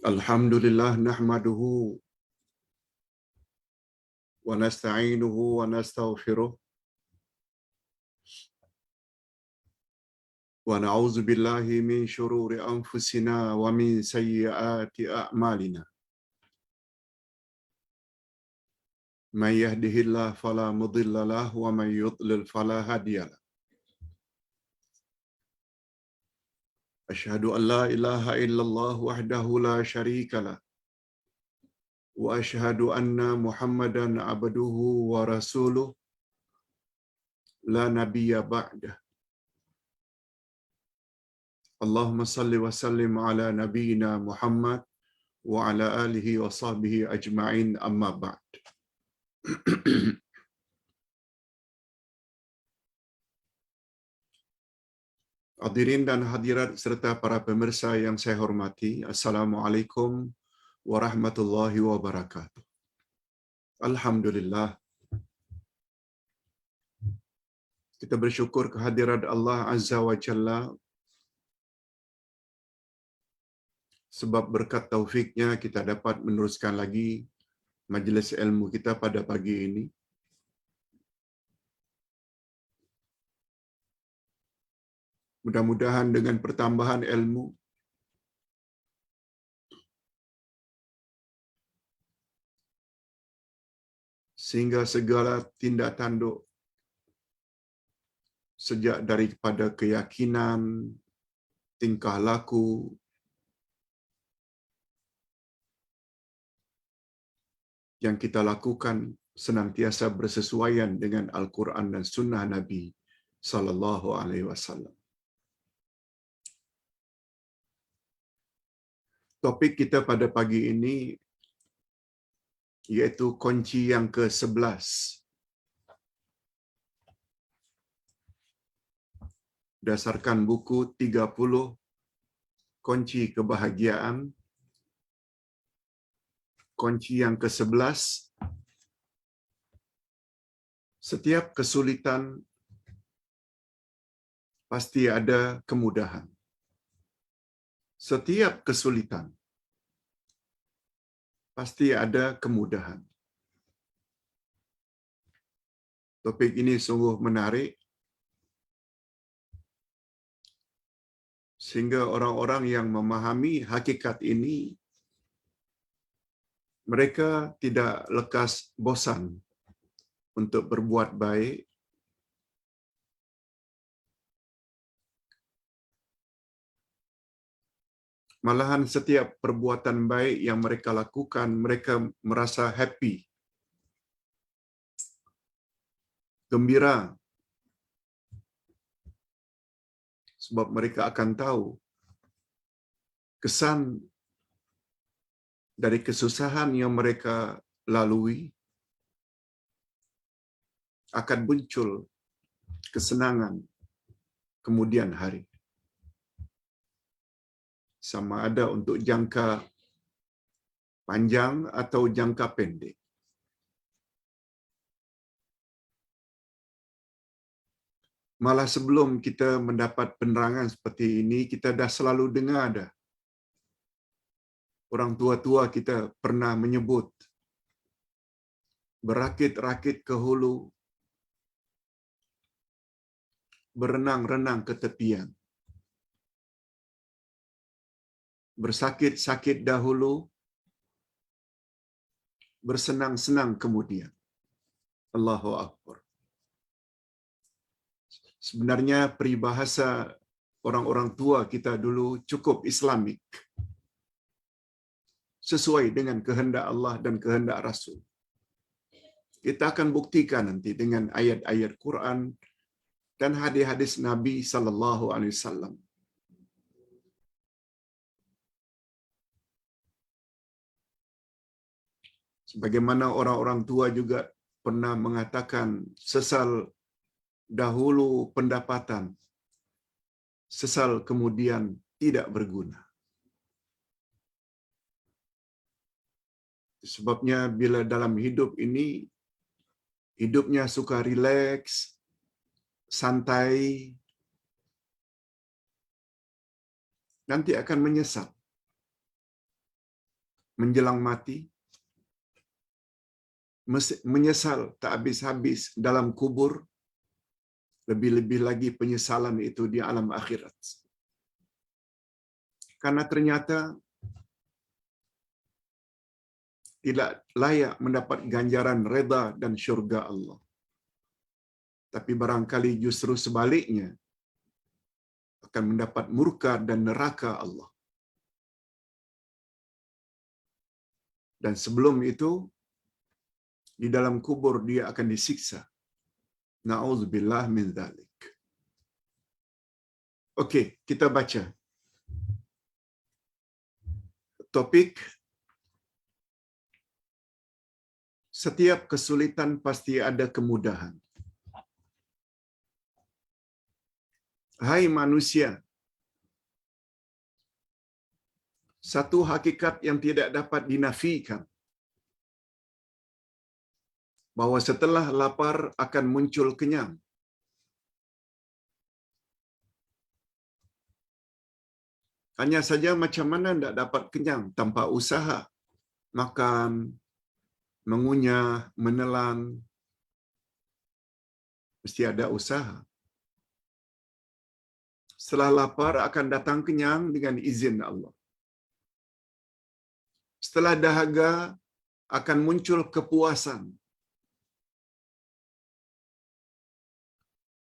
Alhamdulillah nahmaduhu wa nasta'inuhu wa nastaghfiruh wa na'udzu billahi min shururi anfusina wa min sayyiati a'malina. May yahdihillahu fala mudilla lahu wa may yudlil fala hadiya lahu. Asyhadu an la ilaha illallah wahdahu la syarika lah wa asyhadu anna Muhammadan abduhu wa rasuluh la nabiyya ba'dah. Allahumma salli wa sallim ala nabiyyina Muhammad wa ala alihi wa sahbihi ajma'in amma ba'd. Hadirin dan hadirat serta para pemirsa yang saya hormati, Assalamualaikum warahmatullahi wabarakatuh. Alhamdulillah, kita bersyukur kehadirat Allah Azza wa Jalla sebab berkat taufiknya kita dapat meneruskan lagi majlis ilmu kita pada pagi ini. Mudah-mudahan dengan pertambahan ilmu, sehingga segala tindak tanduk sejak daripada keyakinan, tingkah laku, yang kita lakukan senantiasa bersesuaian dengan Al-Quran dan Sunnah Nabi Sallallahu Alaihi Wasallam. Topik kita pada pagi ini yaitu kunci yang ke-11. Berdasarkan buku 30 kunci kebahagiaan, kunci yang ke-11, setiap kesulitan pasti ada kemudahan. Setiap kesulitan pasti ada kemudahan. Topik ini sungguh menarik, sehingga orang-orang yang memahami hakikat ini, mereka tidak lekas bosan untuk berbuat baik, malahan setiap perbuatan baik yang mereka lakukan, mereka merasa happy, gembira, sebab mereka akan tahu kesan dari kesusahan yang mereka lalui akan muncul kesenangan kemudian hari. Sama ada untuk jangka panjang atau jangka pendek. Malah sebelum kita mendapat penerangan seperti ini, kita dah selalu dengar dah. Orang tua-tua kita pernah menyebut, berakit-rakit ke hulu, berenang-renang ke tepian. Bersakit-sakit dahulu, bersenang-senang kemudian. Allahu Akbar. Sebenarnya peribahasa orang-orang tua kita dulu cukup Islamik. Sesuai dengan kehendak Allah dan kehendak Rasul. Kita akan buktikan nanti dengan ayat-ayat Quran dan hadis-hadis Nabi sallallahu alaihi wasallam. Sebagaimana orang-orang tua juga pernah mengatakan, sesal dahulu pendapatan, sesal kemudian tidak berguna. Sebabnya bila dalam hidup ini, hidupnya suka rileks, santai, nanti akan menyesal. menjelang mati, menyesal tak habis-habis dalam kubur, lebih-lebih lagi penyesalan itu di alam akhirat. Karena ternyata tidak layak mendapat ganjaran reda dan syurga Allah. Tapi barangkali justru sebaliknya, akan mendapat murka dan neraka Allah. Dan sebelum itu, di dalam kubur dia akan disiksa. Na'udzubillah min dzalik. Okey, kita baca. Topik, setiap kesulitan pasti ada kemudahan. Hai manusia, satu hakikat yang tidak dapat dinafikan, bahwa setelah lapar akan muncul kenyang. Hanya saja macam mana tidak dapat kenyang tanpa usaha. Makan, mengunyah, menelan, mesti ada usaha. Setelah lapar akan datang kenyang dengan izin Allah. Setelah dahaga akan muncul kepuasan.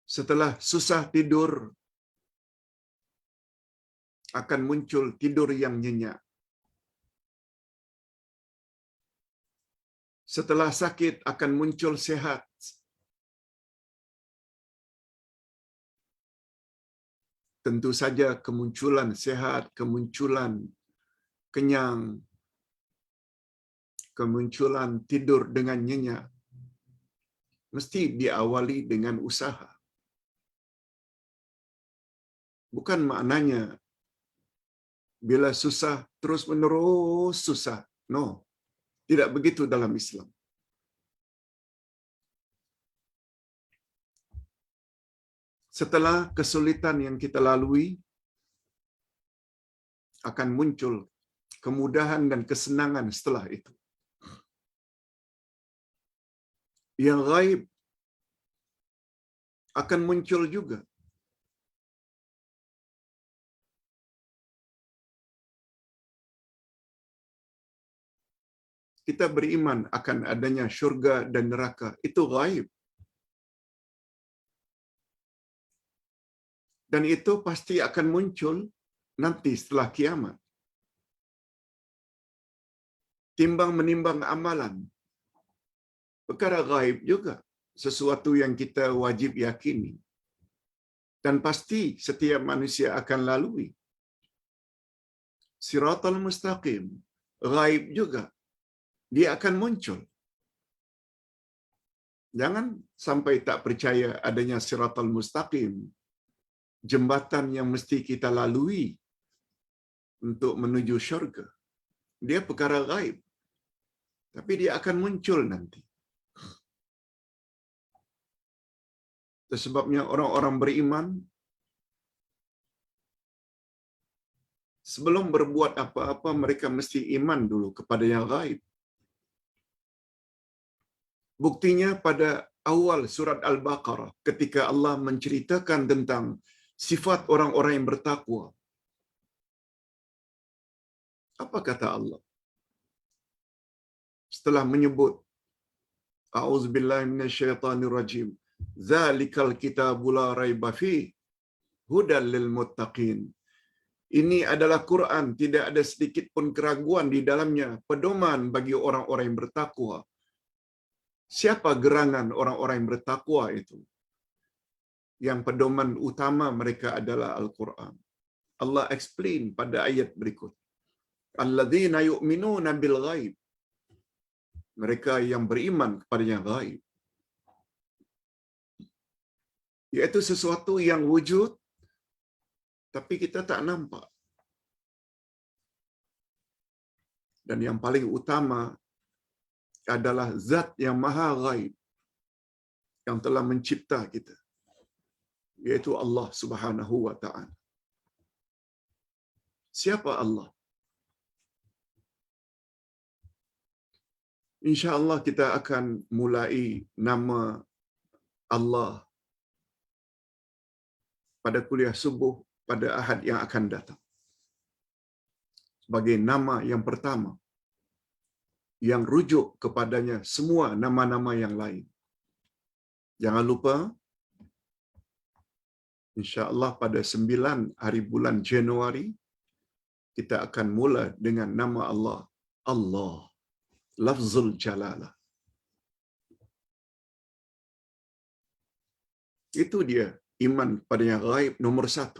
Setelah susah tidur akan muncul tidur yang nyenyak. Setelah sakit akan muncul sehat. Tentu saja kemunculan sehat, kemunculan kenyang, kemunculan tidur dengan nyenyak mesti diawali dengan usaha. Bukan maknanya bila susah terus menerus susah. No, tidak begitu dalam Islam. Setelah kesulitan yang kita lalui, akan muncul kemudahan dan kesenangan setelah itu. Yang gaib akan muncul juga. Kita beriman akan adanya syurga dan neraka. Itu gaib. Dan itu pasti akan muncul nanti setelah kiamat. Timbang menimbang amalan. Perkara gaib juga. Sesuatu yang kita wajib yakini. Dan pasti setiap manusia akan lalui. Siratal mustaqim. Gaib juga. Dia akan muncul. Jangan sampai tak percaya adanya siratal mustaqim. Jembatan yang mesti kita lalui untuk menuju syurga. Dia perkara gaib. Tapi dia akan muncul nanti. Sebabnya orang-orang beriman sebelum berbuat apa-apa mereka mesti iman dulu kepada yang gaib. Buktinya pada awal surat Al-Baqarah ketika Allah menceritakan tentang sifat orang-orang yang bertakwa. Apa kata Allah? Setelah menyebut A'udzubillahi minasyaitonirrajim. Zalikal kitabu la raiba fihi hudal lil muttaqin. Ini adalah Quran, tidak ada sedikit pun keraguan di dalamnya, pedoman bagi orang-orang yang bertakwa. Siapa gerangan orang-orang yang bertakwa itu? Yang pedoman utama mereka adalah Al-Quran. Allah explain pada ayat berikut. Alladzina yu'minuna bil ghaib. Mereka yang beriman kepada yang gaib. Iaitu sesuatu yang wujud tapi kita tak nampak. Dan yang paling utama adalah zat yang maha ghaib yang telah mencipta kita, yaitu Allah Subhanahu wa ta'ala. Siapa Allah? InsyaAllah kita akan mulai nama Allah pada kuliah subuh pada Ahad yang akan datang. Sebagai nama yang pertama yang rujuk kepadanya semua nama-nama yang lain. Jangan lupa, insya-Allah pada 9 hari bulan Januari, kita akan mula dengan nama Allah. Allah. Lafzul Jalalah. Itu dia iman pada yang gaib nomor 1.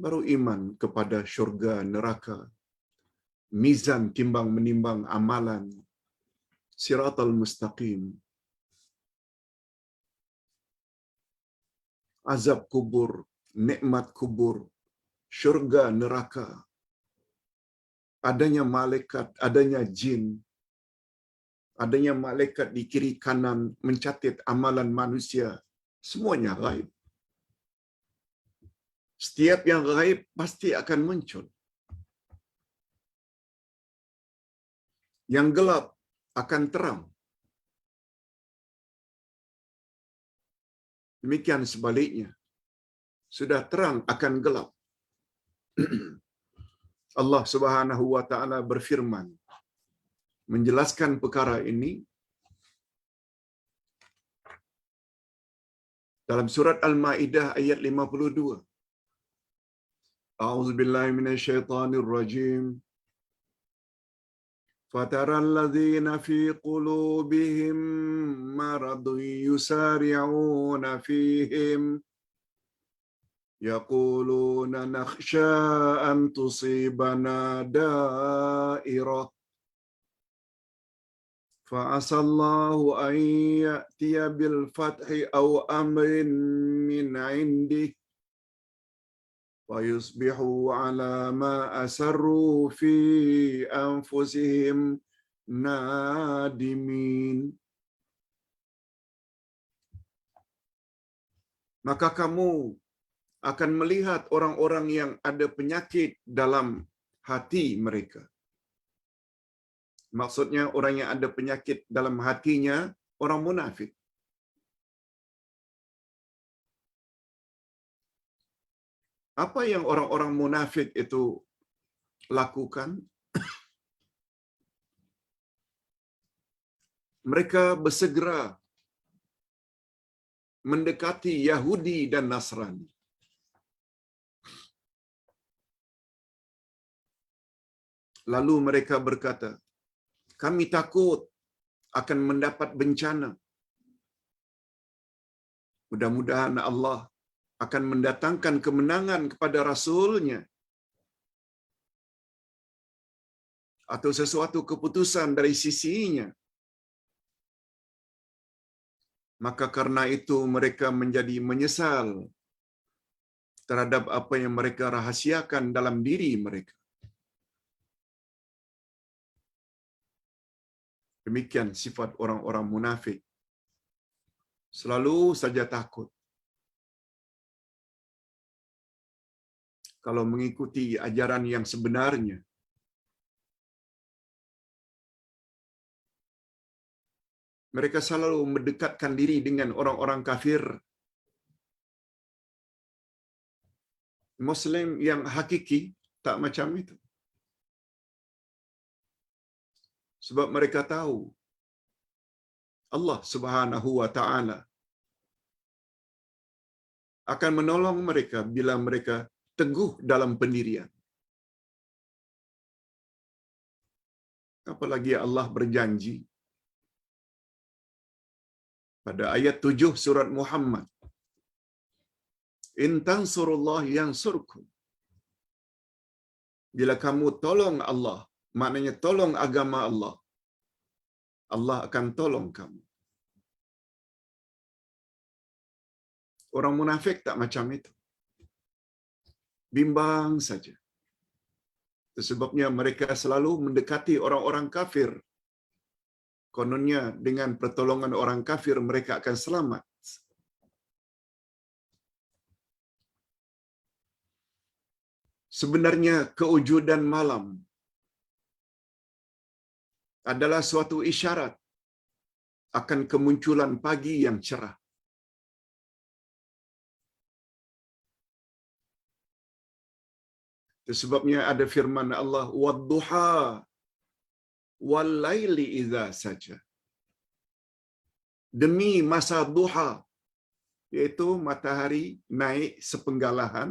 Baru iman kepada syurga, neraka, mizan timbang menimbang amalan, siratal mustaqim, azab kubur, nikmat kubur, syurga, neraka, adanya malaikat, adanya jin, adanya malaikat di kiri kanan mencatat amalan manusia, semuanya gaib. Setiap yang gaib pasti akan muncul. Yang gelap akan terang. Demikian sebaliknya. Sudah terang akan gelap. Allah Subhanahu wa taala berfirman menjelaskan perkara ini dalam surat Al-Maidah ayat 52. A'udzubillahi minasyaitonir rajim. فَتَرَى الَّذِينَ فِي قُلُوبِهِم مَّرَضٌ يُسَارِعُونَ فِيهِمْ يَقُولُونَ نَخْشَىٰ أَن تُصِيبَنَا دَائِرَةٌ فَعَسَى اللَّهُ أَن يَأْتِيَ بِالْفَتْحِ أَوْ أَمْرٍ مِّنْ عِندِهِ وَيُصْبِحُوا عَلَىٰ مَا أَسَرُّوا فِي أَنفُسِهِمْ نَادِمِينَ. Maka kamu akan melihat orang-orang yang ada penyakit dalam hati mereka. Maksudnya orang yang ada penyakit dalam hatinya, orang munafik. Apa yang orang-orang munafik itu lakukan? Mereka bersegera mendekati Yahudi dan Nasrani. Lalu mereka berkata, kami takut akan mendapat bencana. Mudah-mudahan Allah akan mendatangkan kemenangan kepada Rasul-Nya atau sesuatu keputusan dari sisinya. Maka karena itu mereka menjadi menyesal terhadap apa yang mereka rahasiakan dalam diri mereka. Demikian sifat orang-orang munafik. Selalu saja takut. Kalau mengikuti ajaran yang sebenarnya. Mereka selalu mendekatkan diri dengan orang-orang kafir. Muslim yang hakiki tak macam itu. Sebab mereka tahu Allah Subhanahu wa taala akan menolong mereka bila mereka teguh dalam pendirian. Apalagi Allah berjanji pada ayat 7 surat Muhammad, in tansurullah yansurkum. Bila kamu tolong Allah, maknanya tolong agama Allah, Allah akan tolong kamu. Orang munafik tak macam itu. Bimbang saja. Itu sebabnya mereka selalu mendekati orang-orang kafir. Kononnya dengan pertolongan orang kafir mereka akan selamat. Sebenarnya kewujudan malam adalah suatu isyarat akan kemunculan pagi yang cerah. Itu sebabnya ada firman Allah, "Wadduha wal laili idza saja." Demi masa duha, yaitu matahari naik sepenggalahan,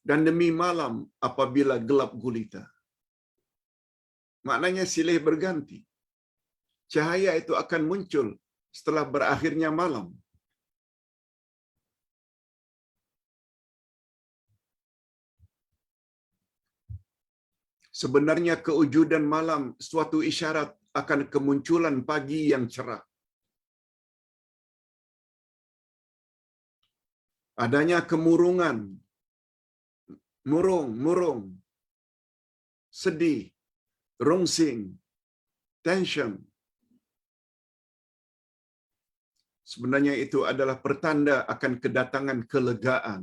dan demi malam apabila gelap gulita. Maknanya silih berganti. Cahaya itu akan muncul setelah berakhirnya malam. Sebenarnya kewujudan malam suatu isyarat akan kemunculan pagi yang cerah. Adanya kemurungan, murung, sedih, rungsing, tension. Sebenarnya itu adalah pertanda akan kedatangan kelegaan.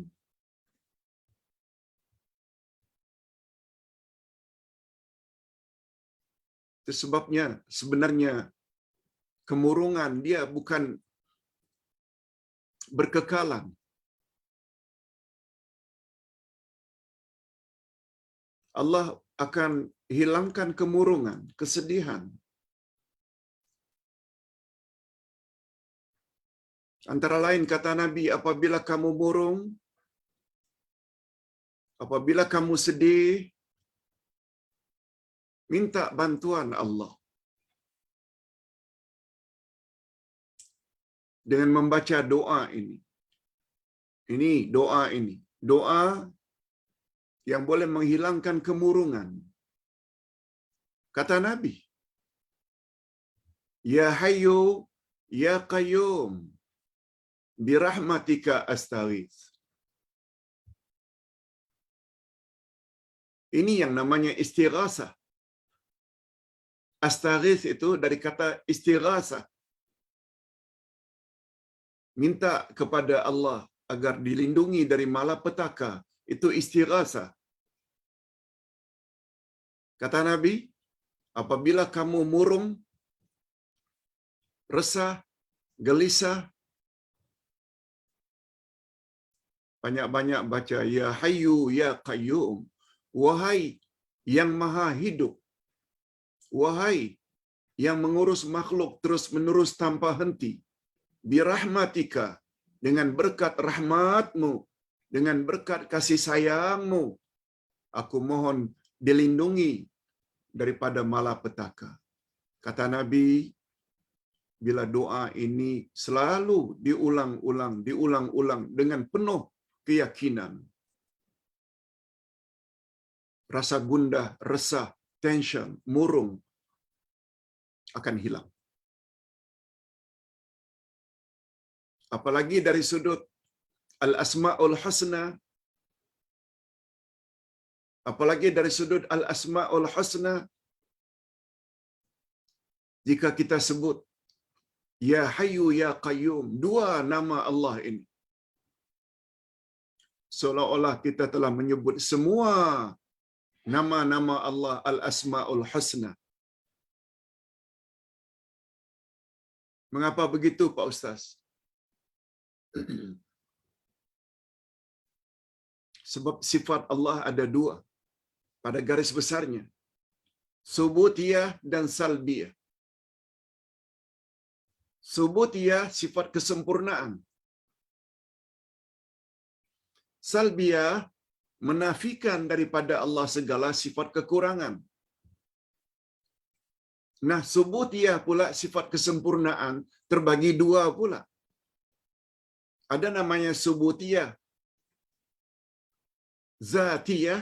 Itu sebabnya sebenarnya kemurungan dia bukan berkekalan. Allah akan hilangkan kemurungan, kesedihan. Antara lain kata Nabi, apabila kamu murung, apabila kamu sedih, minta bantuan Allah dengan membaca doa ini. Ini doa ini. Doa yang boleh menghilangkan kemurungan. Kata Nabi, "Ya Hayyu, Ya Qayyum, birahmatika astaghits." Ini yang namanya istighasah. Astaghits itu dari kata istighasah. Minta kepada Allah agar dilindungi dari malapetaka. Itu istighasah. Kata Nabi, apabila kamu murung, resah, gelisah, banyak-banyak baca Ya Hayyu Ya Qayyum. Wahai yang maha hidup, wahai yang mengurus makhluk terus-menerus tanpa henti, birahmatika, dengan berkat rahmatmu, dengan berkat kasih sayangmu, aku mohon dilindungi daripada malapetaka. Kata Nabi, bila doa ini selalu diulang-ulang dengan penuh keyakinan, rasa gundah, resah, tension, murung akan hilang. Apalagi dari sudut Al-Asma'ul Husna, apalagi dari sudut Al-Asma'ul Husna, jika kita sebut Ya Hayyu Ya Qayyum, dua nama Allah ini, seolah-olah kita telah menyebut semua nama-nama Allah Al-Asma'ul Husna. Mengapa begitu, Pak Ustaz? Sebab sifat Allah ada dua pada garis besarnya, subutiyah dan salbiyah. Subutiyah sifat kesempurnaan, salbiyah menafikan daripada Allah segala sifat kekurangan. Nah, subutiyah pula sifat kesempurnaan terbagi dua pula. Ada namanya subutiyah zatiyah,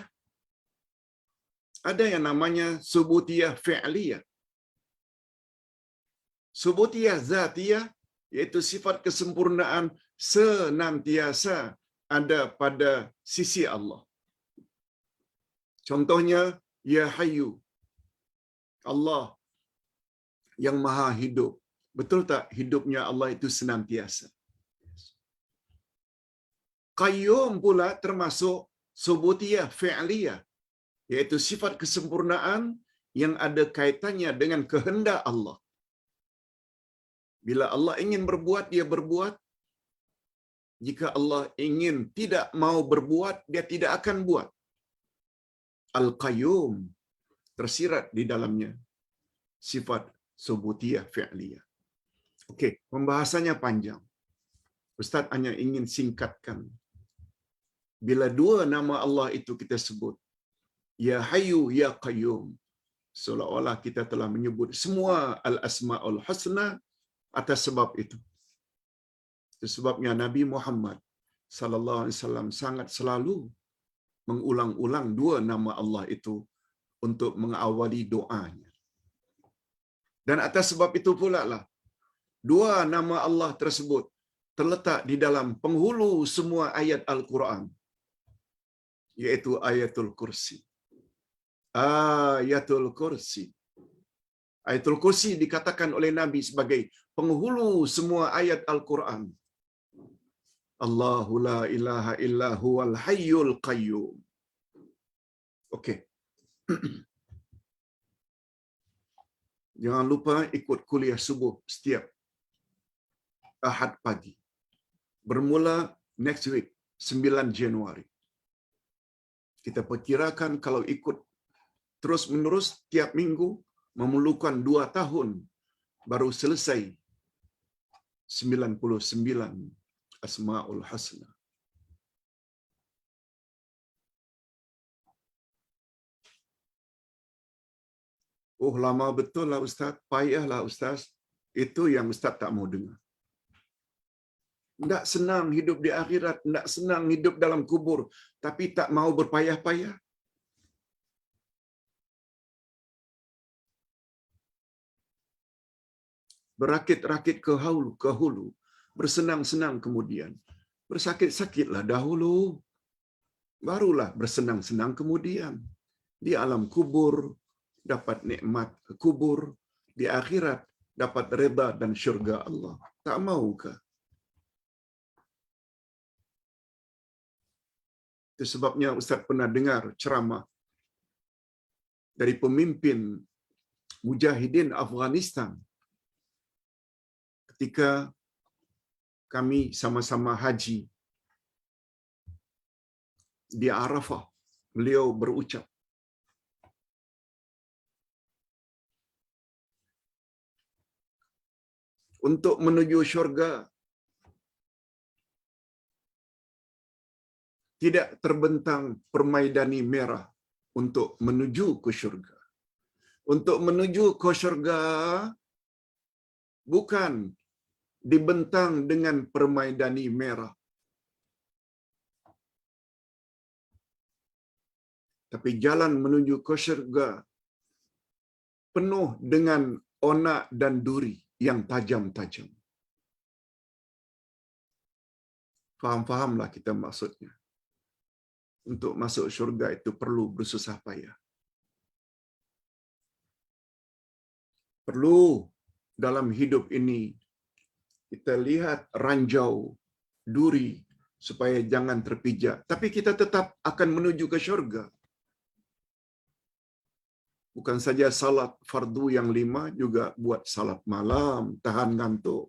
ada yang namanya subutiyah fi'liyah. Subutiyah zatiyah iaitu sifat kesempurnaan senantiasa ada pada sisi Allah. Contohnya, Ya Hayyu, Allah yang maha hidup. Betul tak hidupnya Allah itu senantiasa? Qayyum pula termasuk subutiyah fi'liyah, yaitu sifat kesempurnaan yang ada kaitannya dengan kehendak Allah. Bila Allah ingin berbuat, dia berbuat. Jika Allah ingin tidak mau berbuat, dia tidak akan buat. Al-Qayyum tersirat di dalamnya sifat subutiyah fi'liyah. Okey, pembahasannya panjang. Ustaz hanya ingin singkatkan. Bila dua nama Allah itu kita sebut, Ya Hayyu Ya Qayyum, seolah-olah kita telah menyebut semua al-asma'ul husna atas sebab itu. Itu sebabnya Nabi Muhammad sallallahu alaihi wasallam sangat selalu mengulang-ulang dua nama Allah itu untuk mengawali doanya. Dan atas sebab itu pula lah dua nama Allah tersebut terletak di dalam penghulu semua ayat Al-Quran, yaitu Ayatul Kursi. Ayatul Kursi. Ayatul Kursi dikatakan oleh Nabi sebagai penghulu semua ayat Al-Quran. Allahu la ilaha illa huwal hayyul qayyum. Okey. Jangan lupa ikut kuliah subuh setiap Ahad pagi. Bermula next week, 9 Januari. Kita perkirakan kalau ikut terus menerus tiap minggu memerlukan 2 tahun baru selesai 99 Asma'ul Husna. Oh, lama betul lah Ustaz, payahlah Ustaz. Itu yang Ustaz tak mau dengar. Tak senang hidup di akhirat, tak senang hidup dalam kubur, tapi tak mau berpayah-payah. Berakit-rakit ke hulu, bersenang-senang kemudian. Bersakit-sakitlah dahulu, barulah bersenang-senang kemudian. Di alam kubur dapat nikmat kubur, di akhirat dapat redha dan syurga Allah. Tak maukah? Itu sebabnya Ustaz pernah dengar ceramah dari pemimpin Mujahidin Afghanistan ketika kami sama-sama haji di Arafah. Beliau berucap, untuk menuju syurga tidak terbentang permaidani merah untuk menuju ke syurga. Untuk menuju ke syurga bukan dibentang dengan permaidani merah, tapi jalan menuju ke syurga penuh dengan onak dan duri yang tajam-tajam. Faham-fahamlah kita maksudnya. Untuk masuk syurga itu perlu bersusah payah. Perlu dalam hidup ini kita lihat ranjau, duri supaya jangan terpijak. Tapi kita tetap akan menuju ke syurga. Bukan saja salat fardu yang 5, juga buat salat malam, tahan ngantuk.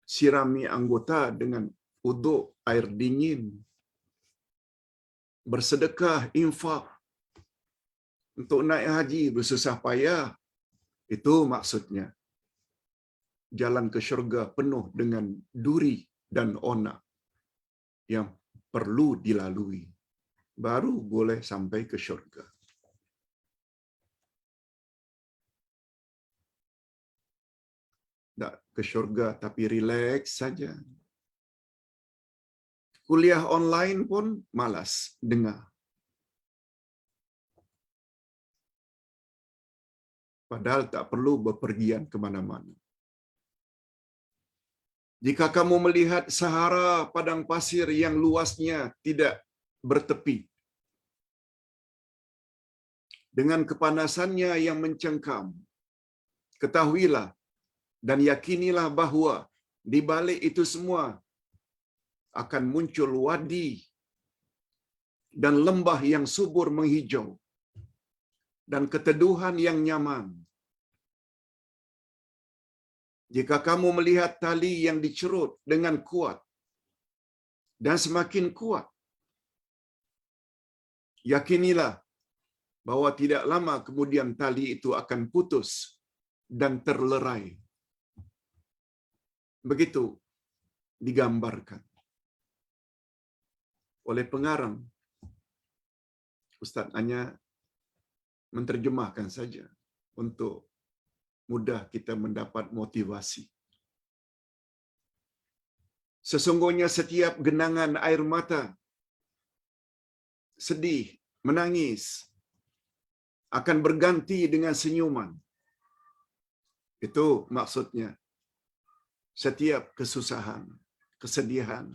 Sirami anggota dengan uduk air dingin. Bersedekah, infak. Untuk naik haji bersusah payah. Itu maksudnya. Jalan ke syurga penuh dengan duri dan onak yang perlu dilalui. Baru boleh sampai ke syurga. Tak ke syurga tapi rileks saja. Kuliah online pun malas dengar. Padahal tak perlu bepergian ke mana-mana. Jika kamu melihat Sahara, padang pasir yang luasnya tidak bertepi, dengan kepanasannya yang mencengkam, ketahuilah dan yakinilah bahawa di balik itu semua akan muncul wadi dan lembah yang subur menghijau dan keteduhan yang nyaman. Jika kamu melihat tali yang dicerut dengan kuat dan semakin kuat, yakinilah bahwa tidak lama kemudian tali itu akan putus dan terlerai. Begitu digambarkan oleh pengarang. Ustaz hanya menterjemahkan saja untuk mudah kita mendapat motivasi. Sesungguhnya setiap genangan air mata, sedih, menangis, akan berganti dengan senyuman. Itu maksudnya. Setiap kesusahan, kesedihan,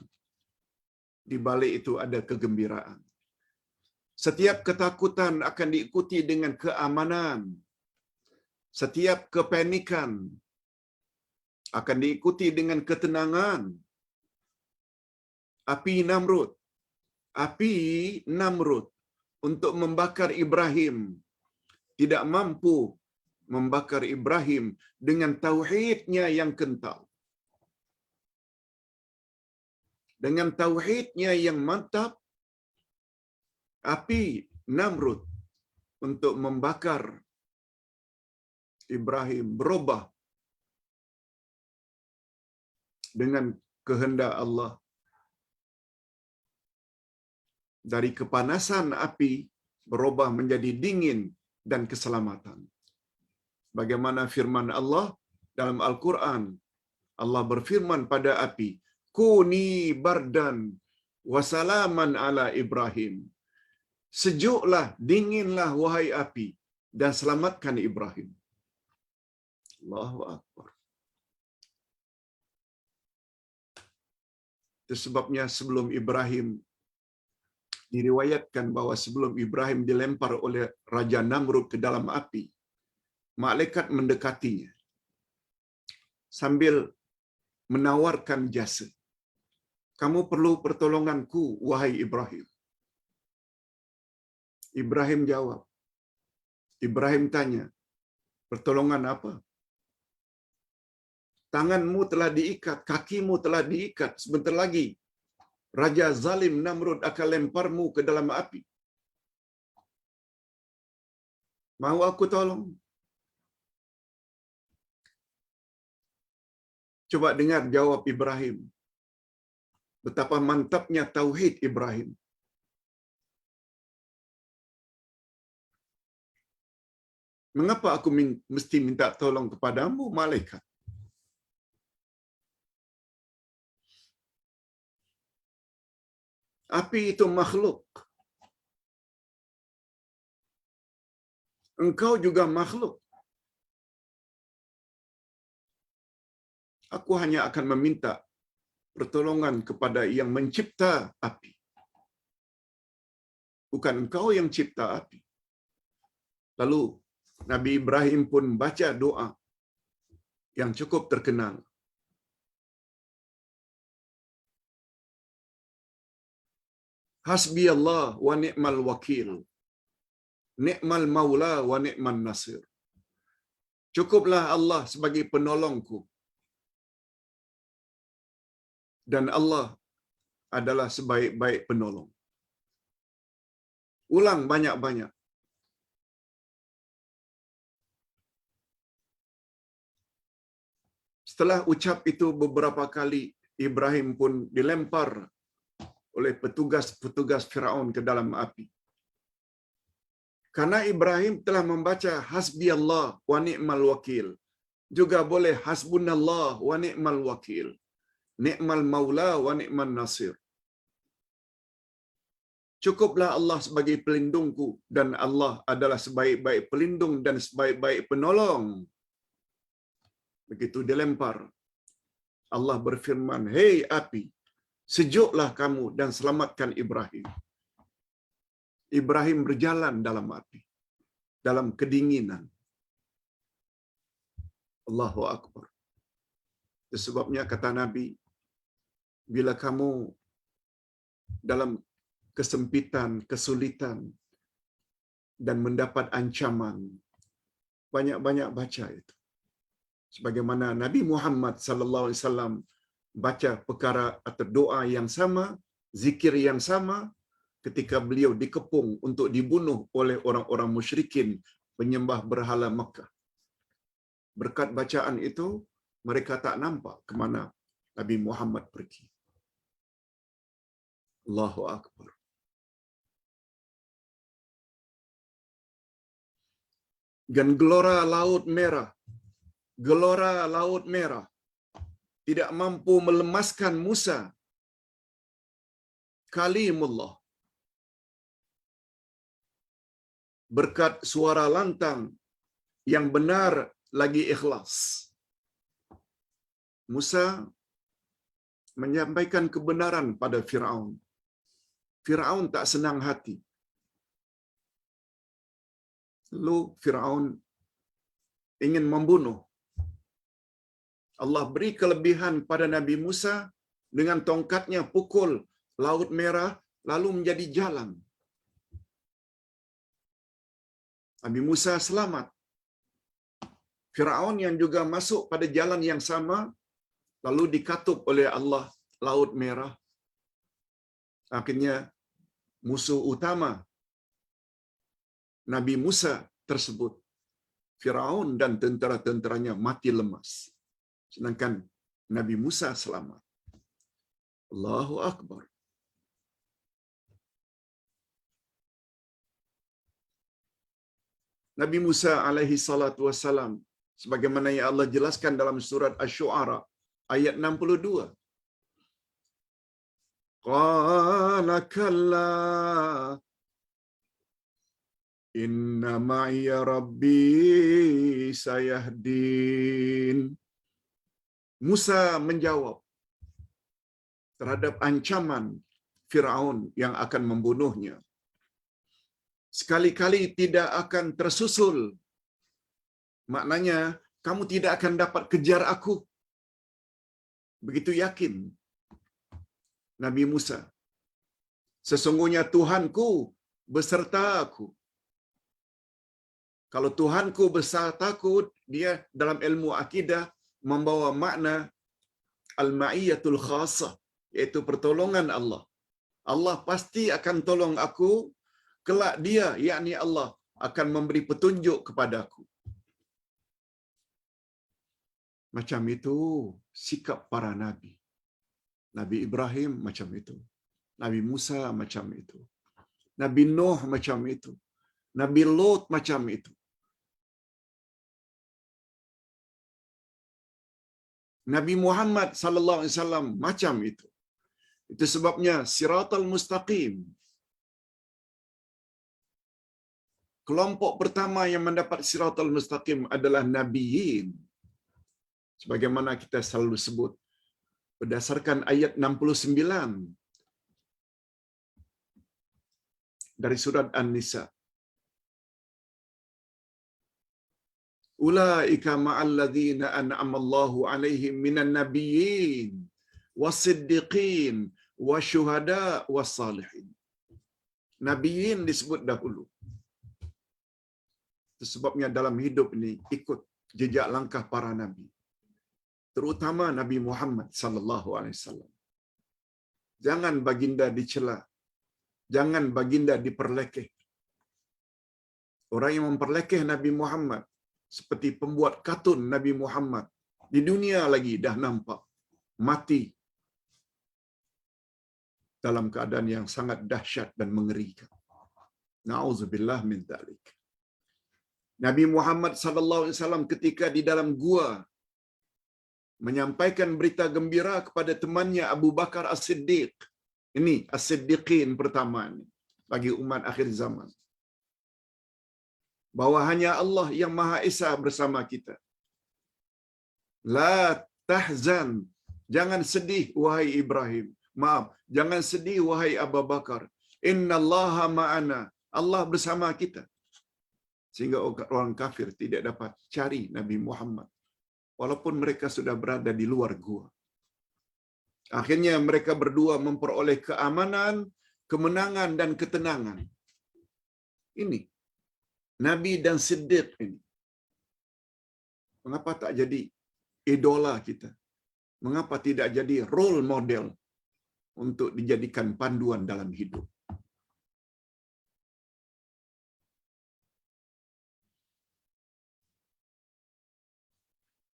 di balik itu ada kegembiraan. Setiap ketakutan akan diikuti dengan keamanan. Setiap kepanikan akan diikuti dengan ketenangan. Api Namrud untuk membakar Ibrahim tidak mampu membakar Ibrahim dengan tauhidnya yang kental. Dengan tauhidnya yang mantap, api Namrud untuk membakar Ibrahim berubah dengan kehendak Allah. Dari kepanasan api berubah menjadi dingin dan keselamatan. Bagaimana firman Allah dalam Al-Quran, Allah berfirman pada api, Kuni bardan wasalaman ala Ibrahim. Sejuklah, dinginlah wahai api, dan selamatkan Ibrahim. Allahu Akbar. Itu sebabnya sebelum Ibrahim, diriwayatkan bahwa sebelum Ibrahim dilempar oleh Raja Namrud ke dalam api, malaikat mendekatinya sambil menawarkan jasa. Kamu perlu pertolonganku, wahai Ibrahim. Ibrahim jawab. Ibrahim tanya, pertolongan apa? Tanganmu telah diikat, kakimu telah diikat. Sebentar lagi, Raja Zalim Namrud akan lemparmu ke dalam api. Mau aku tolong? Coba dengar jawab Ibrahim. Betapa mantapnya tauhid Ibrahim. Mengapa aku mesti minta tolong kepadamu, malaikat? Api itu makhluk. Engkau juga makhluk. Aku hanya akan meminta pertolongan kepada yang mencipta api. Bukan engkau yang cipta api. Lalu Nabi Ibrahim pun baca doa yang cukup terkenal. Hasbi Allah wa ni'mal wakil. Ni'mal maula wa ni'man nasir. Cukuplah Allah sebagai penolongku. Dan Allah adalah sebaik-baik penolong. Ulang banyak-banyak. Setelah ucap itu beberapa kali, Ibrahim pun dilempar oleh petugas-petugas Firaun ke dalam api. Karena Ibrahim telah membaca Hasbi Allah wa ni'mal wakil. Juga boleh Hasbunallah wa ni'mal wakil. Ni'mal maula wa ni'man nasir. Cukuplah Allah sebagai pelindungku dan Allah adalah sebaik-baik pelindung dan sebaik-baik penolong. Begitu dilempar, Allah berfirman, "Hei api, sejuklah kamu dan selamatkan Ibrahim." Ibrahim berjalan dalam api, dalam kedinginan. Allahu Akbar. Itu sebabnya kata Nabi, bila kamu dalam kesempitan, kesulitan, dan mendapat ancaman. Banyak-banyak baca itu. Sebagaimana Nabi Muhammad sallallahu alaihi wasallam baca perkara atau doa yang sama, zikir yang sama ketika beliau dikepung untuk dibunuh oleh orang-orang musyrikin penyembah berhala Makkah. Berkat bacaan itu, mereka tak nampak ke mana Nabi Muhammad pergi. Allahu Akbar. Dan gelora Laut Merah, gelora Laut Merah tidak mampu melemaskan Musa, kalimullah. Berkat suara lantang yang benar lagi ikhlas. Musa menyampaikan kebenaran pada Firaun. Firaun tak senang hati. Lalu Firaun ingin membunuh. Allah beri kelebihan pada Nabi Musa dengan tongkatnya pukul Laut Merah lalu menjadi jalan. Nabi Musa selamat. Firaun yang juga masuk pada jalan yang sama lalu dikatup oleh Allah Laut Merah. Akhirnya musuh utama Nabi Musa tersebut, Firaun dan tentera-tenteranya mati lemas. Sedangkan Nabi Musa selamat. Allahu Akbar. Nabi Musa alaihi salatu wassalam, sebagaimana yang Allah jelaskan dalam surat Asy-Syu'ara ayat 62. Qala kalla inna ma'iya rabbi sayahdin. Musa menjawab terhadap ancaman Firaun yang akan membunuhnya. Sekali-kali tidak akan tersusul. Maknanya, kamu tidak akan dapat kejar aku. Begitu yakin Nabi Musa. Sesungguhnya Tuhanku beserta aku. Kalau Tuhanku besertaku, dia dalam ilmu akidah membawa makna al-ma'iyatul khasah, iaitu pertolongan Allah. Allah pasti akan tolong aku, kelak dia, yakni Allah, akan memberi petunjuk kepadaku. Macam itu sikap para nabi. Nabi Ibrahim macam itu. Nabi Musa macam itu. Nabi Nuh macam itu. Nabi Lot macam itu. Nabi Muhammad sallallahu alaihi wasallam macam itu. Itu sebabnya siratal mustaqim. Kelompok pertama yang mendapat siratal mustaqim adalah nabiyin. Sebagaimana kita selalu sebut berdasarkan ayat 69 dari surat An-Nisa. Ulaika ma'al ladzina an'ama Allahu 'alaihim minan nabiyyin was-siddiqin wasyuhada was-salihin. Nabiyin disebut dahulu. Itu sebabnya dalam hidup ini ikut jejak langkah para nabi. Terutama Nabi Muhammad sallallahu alaihi wasallam. Jangan baginda dicela. Jangan baginda diperlekeh. Orang yang memperlekeh Nabi Muhammad seperti pembuat kartun Nabi Muhammad di dunia lagi dah nampak mati dalam keadaan yang sangat dahsyat dan mengerikan. Nauzubillah min dzalik. Nabi Muhammad sallallahu alaihi wasallam ketika di dalam gua menyampaikan berita gembira kepada temannya Abu Bakar As-Siddiq. Ini As-Siddiqin pertama ini bagi umat akhir zaman. Bahwa hanya Allah yang Maha Esa bersama kita. La tahzan. Jangan sedih wahai Ibrahim. Maaf, jangan sedih wahai Abu Bakar. Innallaha ma'ana. Allah bersama kita. Sehingga orang kafir tidak dapat cari Nabi Muhammad. Walaupun mereka sudah berada di luar gua. Akhirnya mereka berdua memperoleh keamanan kemenangan dan ketenangan. Ini Nabi dan Siddiq ini. Mengapa tak jadi idola kita? Mengapa tidak jadi role model untuk dijadikan panduan dalam hidup?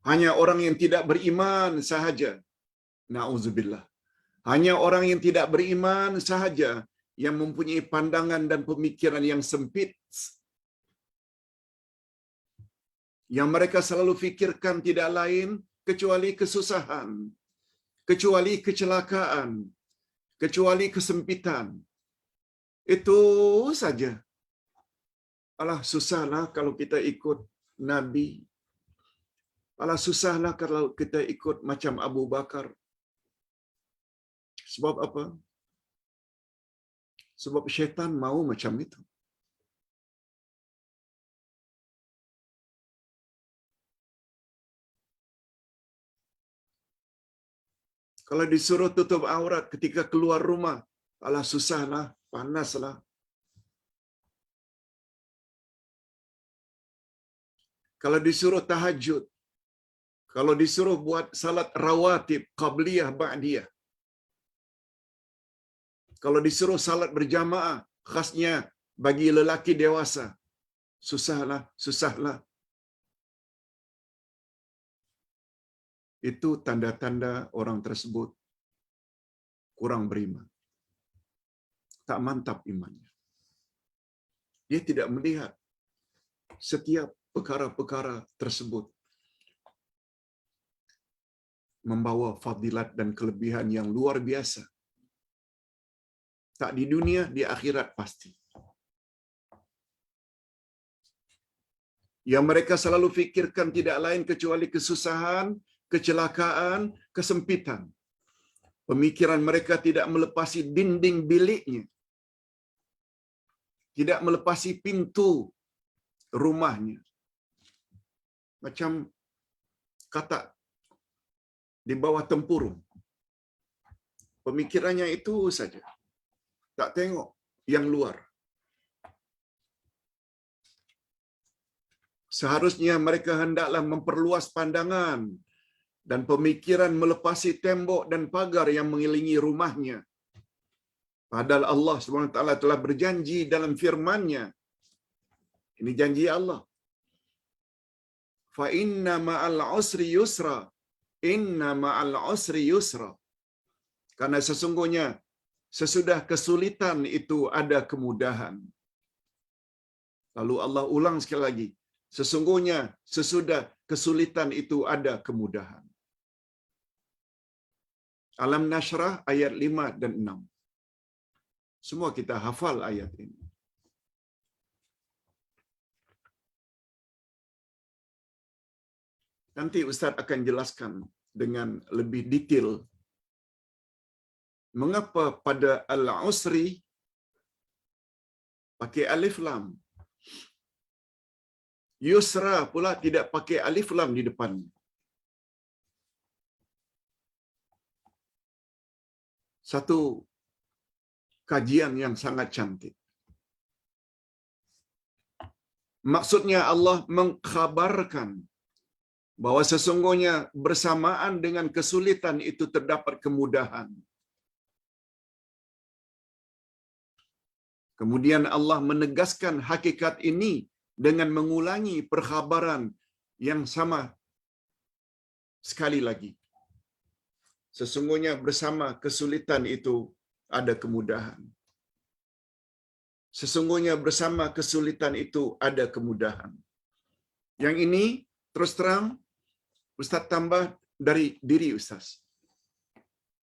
Hanya orang yang tidak beriman sahaja. Na'udzubillah. Hanya orang yang tidak beriman sahaja yang mempunyai pandangan dan pemikiran yang sempit. Yang mereka selalu fikirkan tidak lain kecuali kesusahan, kecuali kecelakaan, kecuali kesempitan. Itu saja. Alah, susahlah kalau kita ikut Nabi. Alah, susahlah kalau kita ikut macam Abu Bakar. Sebab apa? Sebab syaitan mau macam itu. Kalau disuruh tutup aurat ketika keluar rumah, alah susahlah, panaslah. Kalau disuruh tahajud, kalau disuruh buat salat rawatib, qabliyah, ba'diyah. Kalau disuruh salat berjamaah, khasnya bagi lelaki dewasa, susahlah, susahlah. Itu tanda-tanda orang tersebut kurang beriman. Tak mantap imannya. Dia tidak melihat setiap perkara-perkara tersebut membawa fadilat dan kelebihan yang luar biasa. Tak di dunia, di akhirat pasti. Yang mereka selalu fikirkan tidak lain kecuali kesusahan, kecelakaan, kesempitan. Pemikiran mereka tidak melepasi dinding biliknya. Tidak melepasi pintu rumahnya. Macam katak di bawah tempurung. Pemikirannya itu saja. Tak tengok yang luar. Seharusnya mereka hendaklah memperluas pandangan dan pemikiran melepasi tembok dan pagar yang mengelilingi rumahnya. Padahal Allah SWT telah berjanji dalam firman-Nya. Ini janji Allah. Fa inna ma'al usri yusra. Inna ma'al usri yusra. Karena sesungguhnya sesudah kesulitan itu ada kemudahan. Lalu Allah ulang sekali lagi. Sesungguhnya sesudah kesulitan itu ada kemudahan. Alam Nashrah ayat 5 dan 6. Semua kita hafal ayat ini. Nanti Ustaz akan jelaskan dengan lebih detail mengapa pada al-usri pakai alif lam. Yusra pula tidak pakai alif lam di depan. Satu kajian yang sangat cantik. Maksudnya Allah mengkhabarkan bahwa sesungguhnya bersamaan dengan kesulitan itu terdapat kemudahan. Kemudian Allah menegaskan hakikat ini dengan mengulangi perkhabaran yang sama sekali lagi. Sesungguhnya bersama kesulitan itu ada kemudahan. Sesungguhnya bersama kesulitan itu ada kemudahan. Yang ini terus terang Ustaz tambah dari diri Ustaz.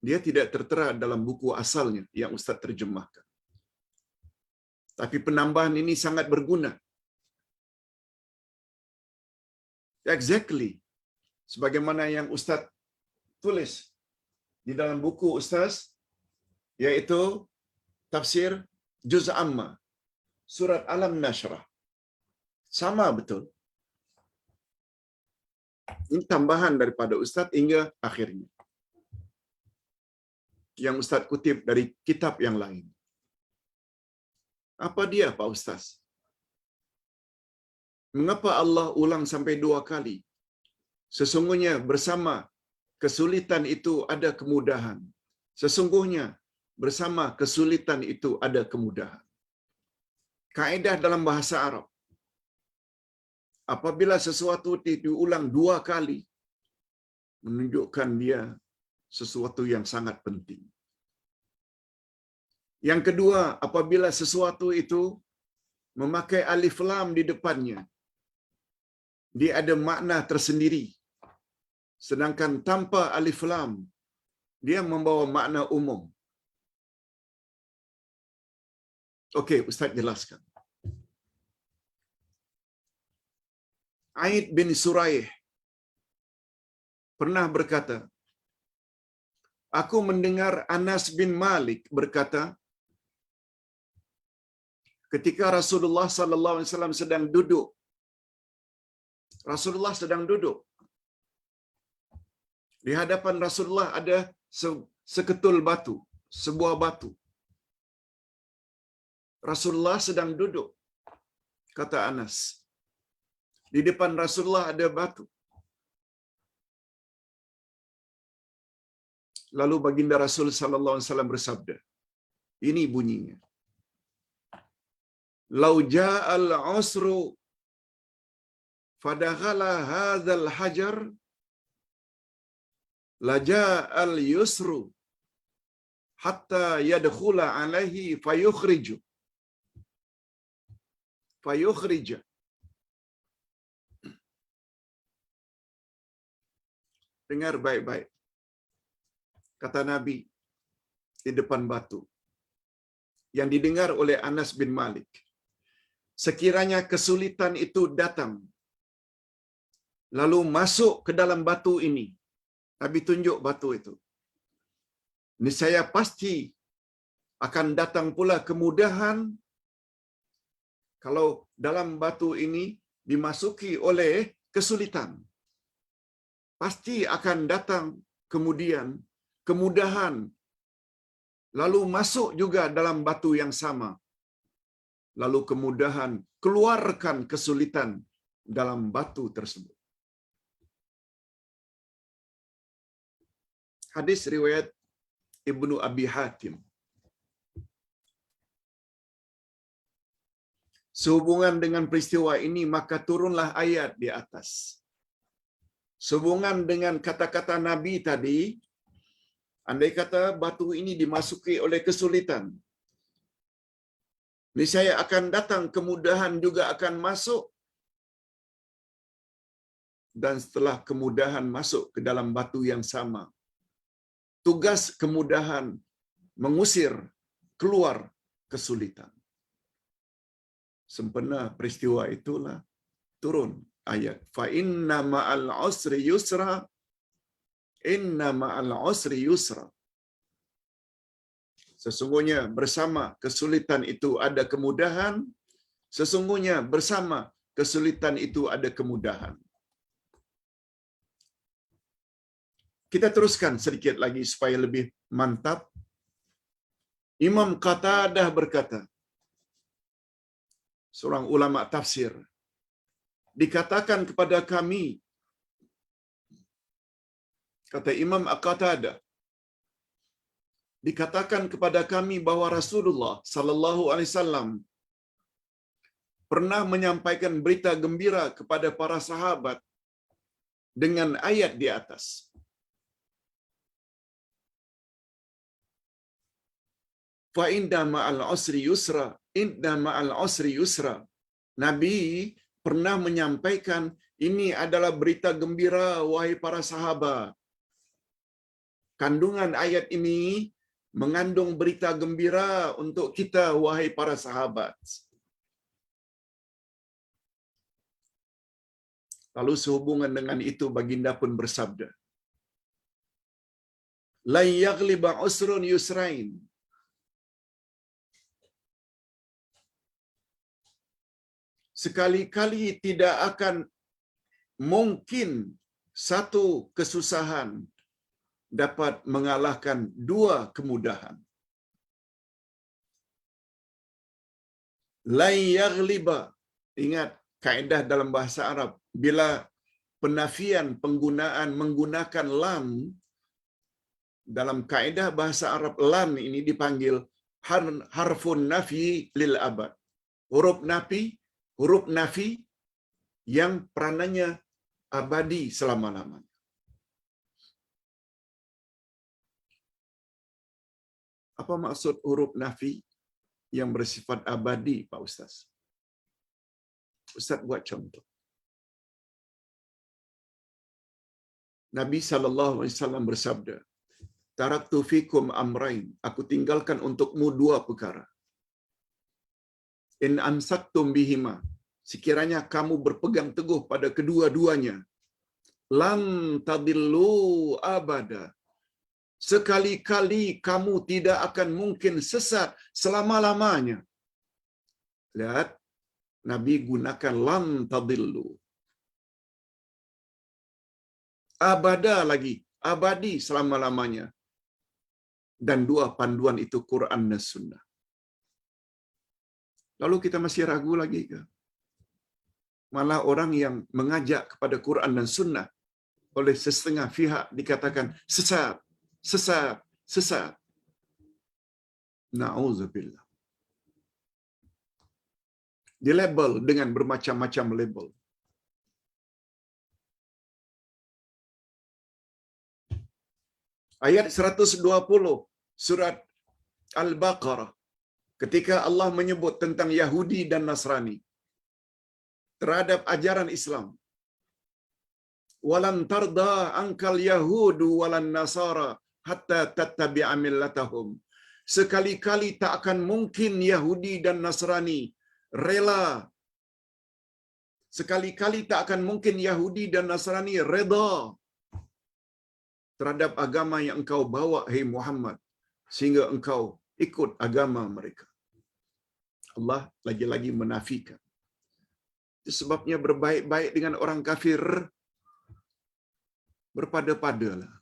Dia tidak tertera dalam buku asalnya yang Ustaz terjemahkan. Tapi penambahan ini sangat berguna. Exactly sebagaimana yang Ustaz tulis di dalam buku Ustaz, yaitu tafsir Juz Amma, surat Alam Nashrah. Sama betul. Ini tambahan daripada Ustaz hingga akhirnya. Yang Ustaz kutip dari kitab yang lain. Apa dia, Pak Ustaz? Mengapa Allah ulang sampai 2 kali? Sesungguhnya bersama kesulitan itu ada kemudahan. Sesungguhnya bersama kesulitan itu ada kemudahan. Kaedah dalam bahasa Arab, apabila sesuatu diulang 2 kali, menunjukkan dia sesuatu yang sangat penting. Yang kedua, apabila sesuatu itu memakai alif lam di depannya, dia ada makna tersendiri. Sedangkan tanpa alif lam, dia membawa makna umum. Okey, Ustaz jelaskan. Aid bin Suraih pernah berkata, aku mendengar Anas bin Malik berkata, ketika Rasulullah sallallahu alaihi wasallam sedang duduk. Rasulullah sedang duduk. Di hadapan Rasulullah ada seketul batu, sebuah batu. Rasulullah sedang duduk, kata Anas. Di depan Rasulullah ada batu. Lalu baginda Rasul sallallahu alaihi wasallam bersabda. Ini bunyinya. Lau ja'al usru fadakhala hadzal hajar la ja'al yusru hatta yadkhula alaihi fayukhriju. Dengar baik-baik. Kata Nabi di depan batu. Yang didengar oleh Anas bin Malik. Sekiranya kesulitan itu datang, lalu masuk ke dalam batu ini. Nabi tunjuk batu itu. Niscaya pasti akan datang pula kemudahan kalau dalam batu ini dimasuki oleh kesulitan. Pasti akan datang kemudian kemudahan, lalu masuk juga dalam batu yang sama. Lalu kemudahan keluarkan kesulitan dalam batu tersebut. Hadis riwayat Ibnu Abi Hatim. Sehubungan dengan peristiwa ini, maka turunlah ayat di atas. Sehubungan dengan kata-kata Nabi tadi, andai kata batu ini dimasuki oleh kesulitan, niscaya akan datang kemudahan juga akan masuk. Dan setelah kemudahan masuk ke dalam batu yang sama, tugas kemudahan mengusir keluar kesulitan. Sempena peristiwa itulah turun ayat fa inna ma'al usri yusra, inna ma'al usri yusra. Sesungguhnya bersama kesulitan itu ada kemudahan, sesungguhnya bersama kesulitan itu ada kemudahan. Kita teruskan sedikit lagi supaya lebih mantap. Imam Qatadah berkata, seorang ulama tafsir, dikatakan kepada kami, kata Imam Qatadah, dikatakan kepada kami bahwa Rasulullah sallallahu alaihi wasallam pernah menyampaikan berita gembira kepada para sahabat dengan ayat di atas. Fa inna ma'al usri yusra, inna ma'al usri yusra. Nabi pernah menyampaikan ini adalah berita gembira wahai para sahabat. Kandungan ayat ini mengandung berita gembira untuk kita wahai para sahabat. Lalu sehubungan dengan itu baginda pun bersabda, la yaghliba usrun yusrain. Sekali-kali tidak akan mungkin satu kesusahan dapat mengalahkan 2 kemudahan. Lan yaghliba. Ingat kaedah dalam bahasa Arab, bila penafian penggunaan menggunakan lam dalam kaedah bahasa Arab, lam ini dipanggil harfun nafi lil abad. Huruf nafi yang peranannya abadi selama-lamanya. Apa maksud huruf nafi yang bersifat abadi, Pak Ustaz? Ustaz buat contoh. Nabi SAW bersabda, "Taraktu fikum amrain." Aku tinggalkan untukmu dua perkara. In amsaktum bihima. Sekiranya kamu berpegang teguh pada kedua-duanya, lan tadillu abada. Sekali-kali kamu tidak akan mungkin sesat selama-lamanya. Lihat, Nabi gunakan lan tadillu. Abada lagi, abadi selama-lamanya. Dan dua panduan itu Quran dan Sunnah. Lalu kita masih ragu lagi ke? Malah orang yang mengajak kepada Quran dan Sunnah oleh setengah pihak dikatakan sesat, sesat, sesat. Na'udzubillah. Dilabel dengan bermacam-macam label. Ayat 120 surat Al-Baqarah, ketika Allah menyebut tentang Yahudi dan Nasrani terhadap ajaran Islam. Walan tarda ankal yahudu walan nasara hatta tattabi'a millatahum. Sekali-kali tak akan mungkin Yahudi dan Nasrani rela. Sekali-kali tak akan mungkin Yahudi dan Nasrani reda terhadap agama yang engkau bawa, hai Muhammad, sehingga engkau ikut agama mereka. Allah lagi-lagi menafikan. Itu sebabnya berbaik-baik dengan orang kafir berpada-padalah.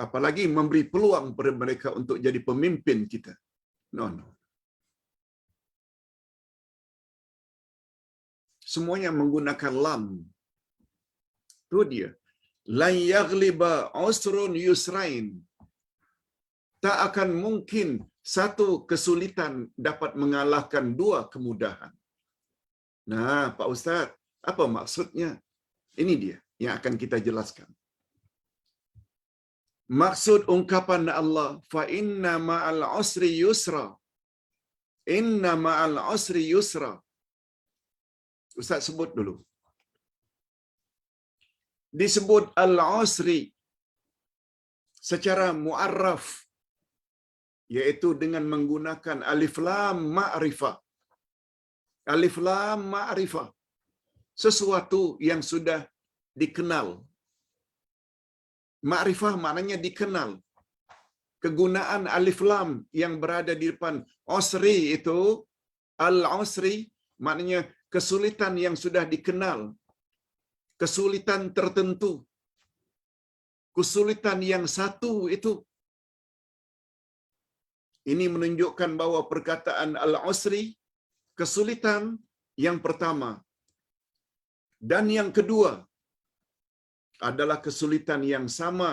Apalagi memberi peluang kepada mereka untuk jadi pemimpin kita. No. Semuanya menggunakan lam. Itu dia. Lan yaghliba usrun yusrain. Tak akan mungkin satu kesulitan dapat mengalahkan dua kemudahan. Nah, Pak Ustaz, apa maksudnya? Ini dia yang akan kita jelaskan. Maksud ungkapan Allah, fa inna ma'al usri yusra. Inna ma'al usri yusra. Ustaz sebut dulu. Disebut al-usri secara mu'arraf, yaitu dengan menggunakan alif lam ma'rifah. Alif lam ma'rifah. Sesuatu yang sudah dikenal. Ma'rifah maknanya dikenal. Kegunaan alif lam yang berada di depan usri itu, al-usri maknanya kesulitan yang sudah dikenal. Kesulitan tertentu. Kesulitan yang satu itu. Ini menunjukkan bahawa perkataan al-usri, kesulitan yang pertama dan yang kedua adalah kesulitan yang sama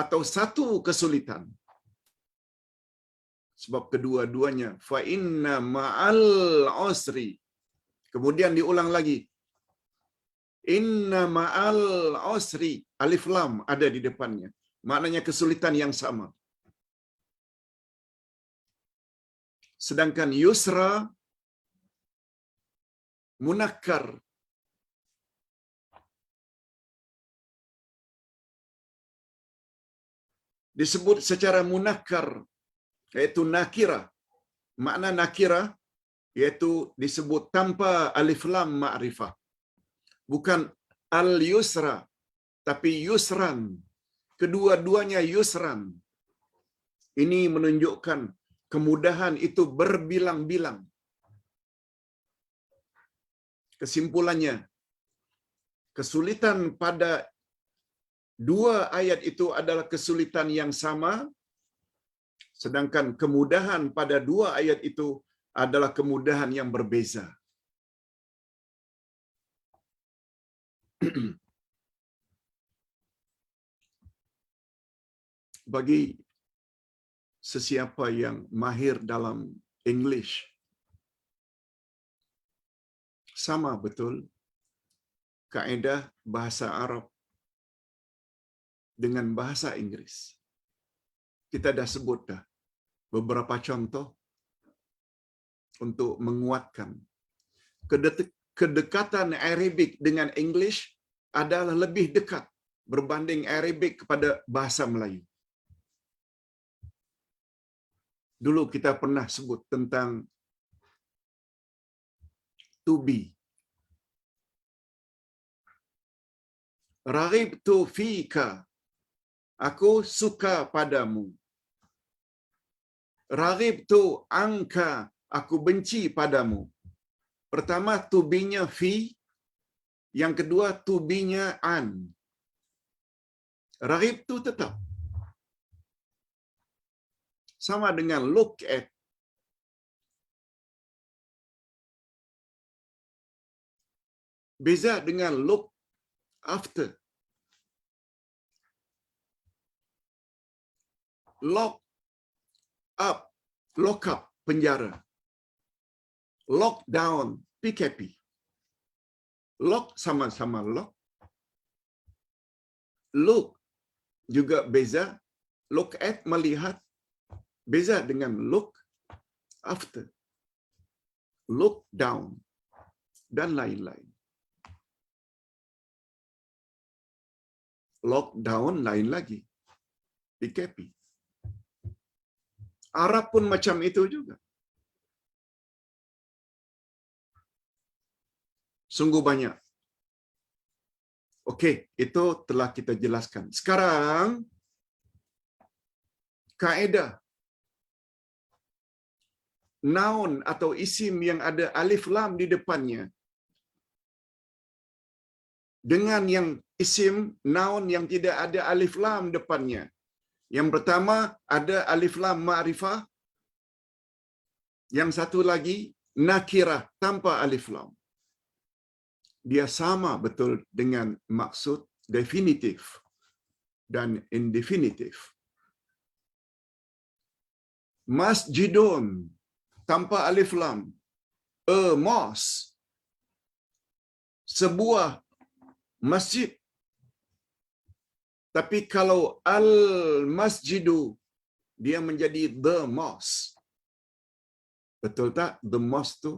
atau satu kesulitan. Sebab kedua-duanya fa inna ma'al usri. Kemudian diulang lagi. Inna ma'al usri, alif lam ada di depannya. Maknanya kesulitan yang sama. Sedangkan yusra munakkar. Disebut secara munakkar, yaitu nakira. Makna nakira yaitu disebut tanpa alif lam ma'rifah. Bukan al-yusra, tapi yusran. Kedua-duanya yusran. Ini menunjukkan kemudahan itu berbilang-bilang. Kesimpulannya, kesulitan pada dua ayat itu adalah kesulitan yang sama, Sedangkan kemudahan pada dua ayat itu adalah kemudahan yang berbeza. Bagi sesiapa yang mahir dalam English, sama betul kaedah bahasa Arab dengan bahasa Inggris. Kita dah sebut dah beberapa contoh untuk menguatkan kedekatan Arabic dengan English adalah lebih dekat berbanding Arabic kepada bahasa Melayu. Dulu kita pernah sebut tentang to be. Raghibtu fika. Aku suka padamu. Raghibtu anka. Aku benci padamu. Pertama to be-nya fi, yang kedua to be-nya an. Raghibtu tetap. Sama dengan look at. Beza dengan look after. Lock up, lock up, penjara. Lock down, PKP. Lock sama-sama lock. Look juga beza. Look at, melihat. Beza dengan look after. Look down. Dan lain-lain. Lockdown lain lagi. PKP. Arab pun macam itu juga. Sungguh banyak. Okey, itu telah kita jelaskan. Sekarang, kaedah noun atau isim yang ada alif lam di depannya dengan yang isim noun yang tidak ada alif lam depannya. Yang pertama ada alif lam ma'rifah, yang satu lagi nakirah tanpa alif lam. Dia sama betul dengan maksud definitif dan indefinitif. Masjidun tanpa alif lam, a mosque, sebuah masjid. Tapi kalau al-masjidu, dia menjadi the mosque. Betul tak? The mosque tu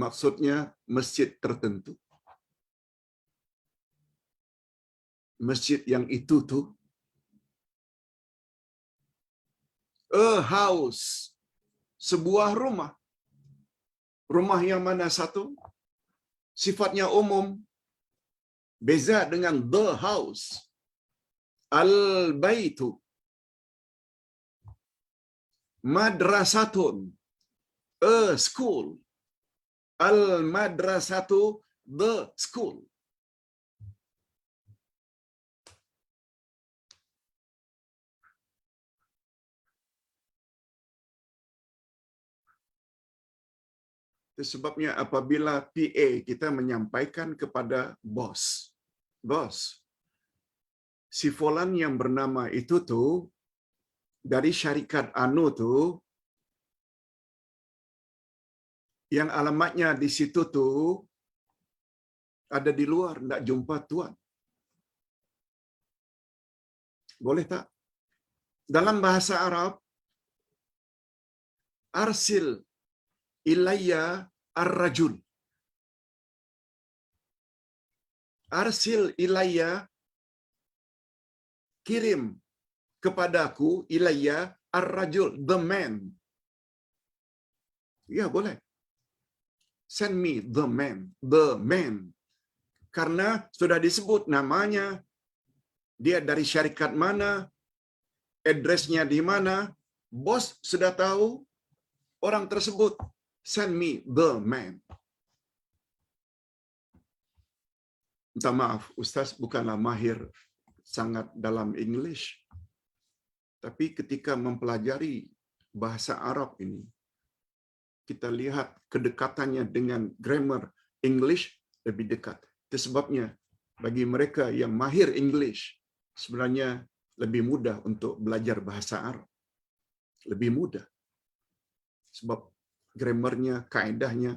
maksudnya masjid tertentu. Masjid yang itu tu. A house, sebuah rumah. Rumah yang mana satu? Sifatnya umum. Beza dengan the house. Al-baitu. Madrasatun. A school. Al-madrasatu, the school. Itu sebabnya apabila PA kita menyampaikan kepada bos, bos, si fulan yang bernama itu tu dari syarikat anu tu, yang alamatnya di situ tu ada di luar, tidak jumpa tuan. Boleh tak? Dalam bahasa Arab, arsil ilayya ar-rajul. Arsil ilayya, kirim kepadaku, ilayya ar-rajul, the man. Ya, boleh. Send me the man, the man. Karena sudah disebut namanya, dia dari syarikat mana, addressnya di mana, bos sudah tahu orang tersebut. Send me the man. Minta maaf, Ustaz bukanlah mahir sangat dalam English. Tapi ketika mempelajari bahasa Arab ini, kita lihat kedekatannya dengan grammar English lebih dekat. Itu sebabnya bagi mereka yang mahir English, sebenarnya lebih mudah untuk belajar bahasa Arab. Lebih mudah. Sebab grammarnya, kaedahnya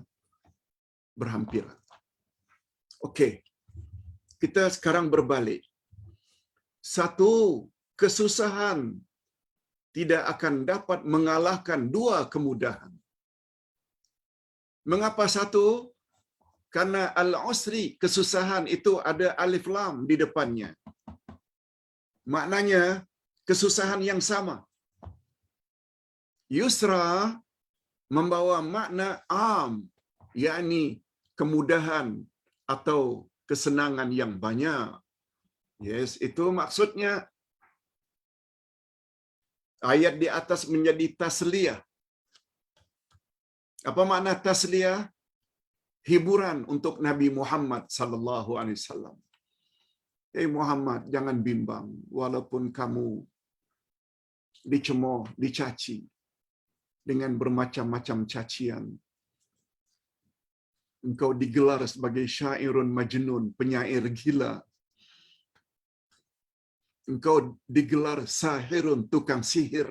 berhampiran. Okey. Kita sekarang berbalik. Satu kesusahan tidak akan dapat mengalahkan dua kemudahan. Mengapa satu? Karena al-usri, kesusahan itu ada alif lam di depannya. Maknanya kesusahan yang sama. Yusra membawa makna am, yakni kemudahan atau kesenangan yang banyak. Yes, itu maksudnya ayat di atas menjadi tasliyah. Apa makna tasliyah? Hiburan untuk Nabi Muhammad sallallahu alaihi wasallam. Muhammad, jangan bimbang walaupun kamu dicemooh, dicaci dengan bermacam-macam cacian. Engkau digelar sebagai syairun majnun, penyair gila. Engkau digelar sahirun, tukang sihir.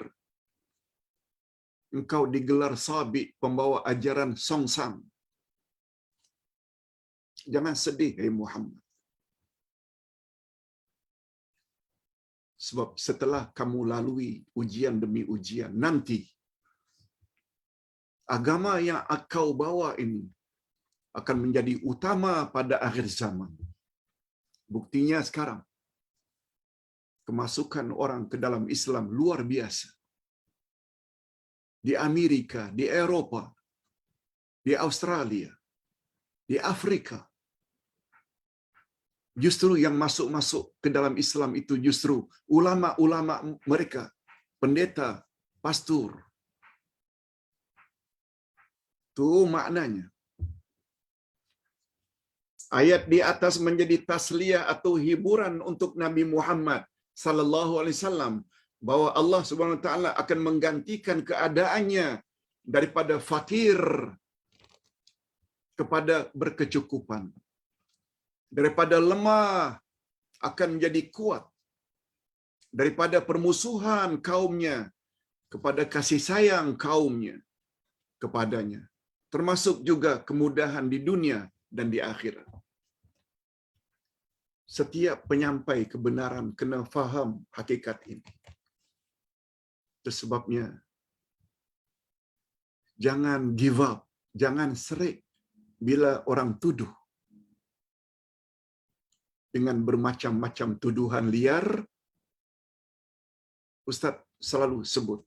Engkau digelar sabi, pembawa ajaran songsang. Jangan sedih, Muhammad. Sebab setelah kamu lalui ujian demi ujian, nanti agama yang kau bawa ini akan menjadi utama pada akhir zaman. Buktinya sekarang, kemasukan orang ke dalam Islam luar biasa. Di Amerika, di Eropa, di Australia, di Afrika. Justru yang masuk-masuk ke dalam Islam itu justru ulama-ulama mereka, pendeta, pastor. Itu maknanya. Ayat di atas menjadi tasliyah atau hiburan untuk Nabi Muhammad sallallahu alaihi wasallam, bahwa Allah Subhanahu wa taala akan menggantikan keadaannya daripada fakir kepada berkecukupan. Daripada lemah akan menjadi kuat. Daripada permusuhan kaumnya kepada kasih sayang kaumnya kepadanya. Termasuk juga kemudahan di dunia dan di akhirat. Setiap penyampai kebenaran kena faham hakikat ini. Itu sebabnya jangan give up, jangan serik bila orang tuduh dengan bermacam-macam tuduhan liar. Ustaz selalu sebut,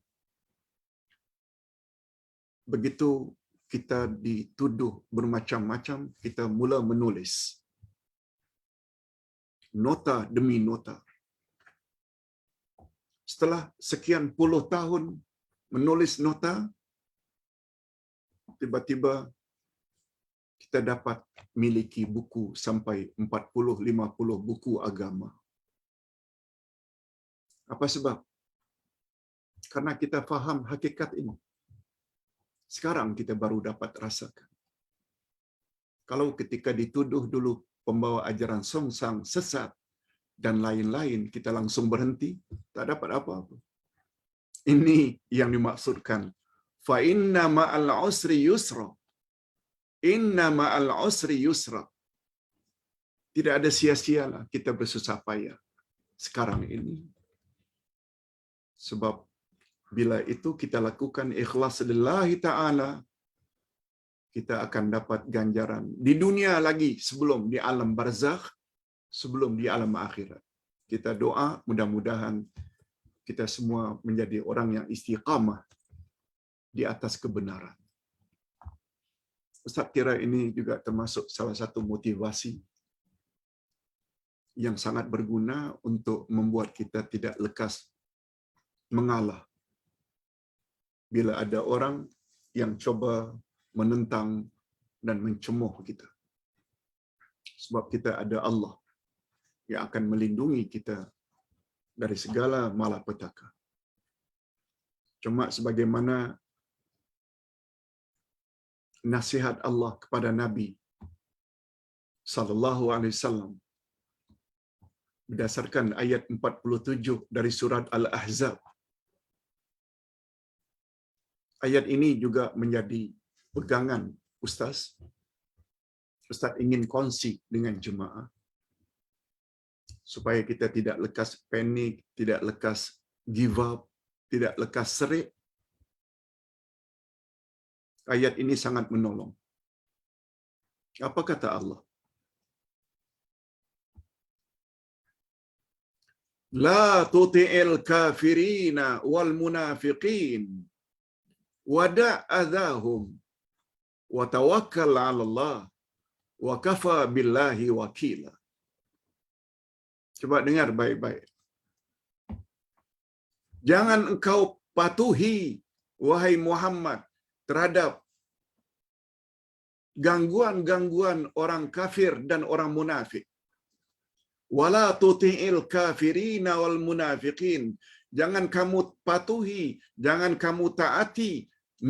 begitu kita dituduh bermacam-macam, kita mula menulis nota demi nota. Setelah sekian puluh tahun menulis nota, tiba-tiba kita dapat miliki buku sampai 40-50 buku agama. Apa sebab? Karena kita faham hakikat ini. Sekarang kita baru dapat rasakan. Kalau ketika dituduh dulu pembawa ajaran songsang, sesat, dan lain-lain, kita langsung berhenti, tak dapat apa-apa. Ini yang dimaksudkan. Fa inna ma'al usri yusra. Inna ma'al usri yusra. Tidak ada sia-sialah kita bersusah payah sekarang ini. Sebab bila itu kita lakukan ikhlas lillahi ta'ala, kita akan dapat ganjaran di dunia lagi sebelum di alam barzakh, sebelum di alam akhirat. Kita doa mudah-mudahan kita semua menjadi orang yang istiqamah di atas kebenaran. Ustaz kira ini juga termasuk salah satu motivasi yang sangat berguna untuk membuat kita tidak lekas mengalah bila ada orang yang coba menentang dan mencemooh kita. Sebab kita ada Allah yang akan melindungi kita dari segala malapetaka. Cuma sebagaimana nasihat Allah kepada Nabi sallallahu alaihi wasallam berdasarkan ayat 47 dari surat Al-Ahzab. Ayat ini juga menjadi pegangan Ustaz. Ustaz ingin kongsi dengan jemaah supaya kita tidak lekas panik, tidak lekas give up, tidak lekas serik. Ayat ini sangat menolong. Apa kata Allah? La tuti'il kafirina wal munafiqin wada' adahum wa tawakkal 'ala Allah wa kafa billahi wakila. Coba dengar baik-baik. Jangan engkau patuhi, wahai Muhammad, terhadap gangguan-gangguan orang kafir dan orang munafik. Wala tuti'il kafirina wal munafiqin. Jangan kamu patuhi, jangan kamu taati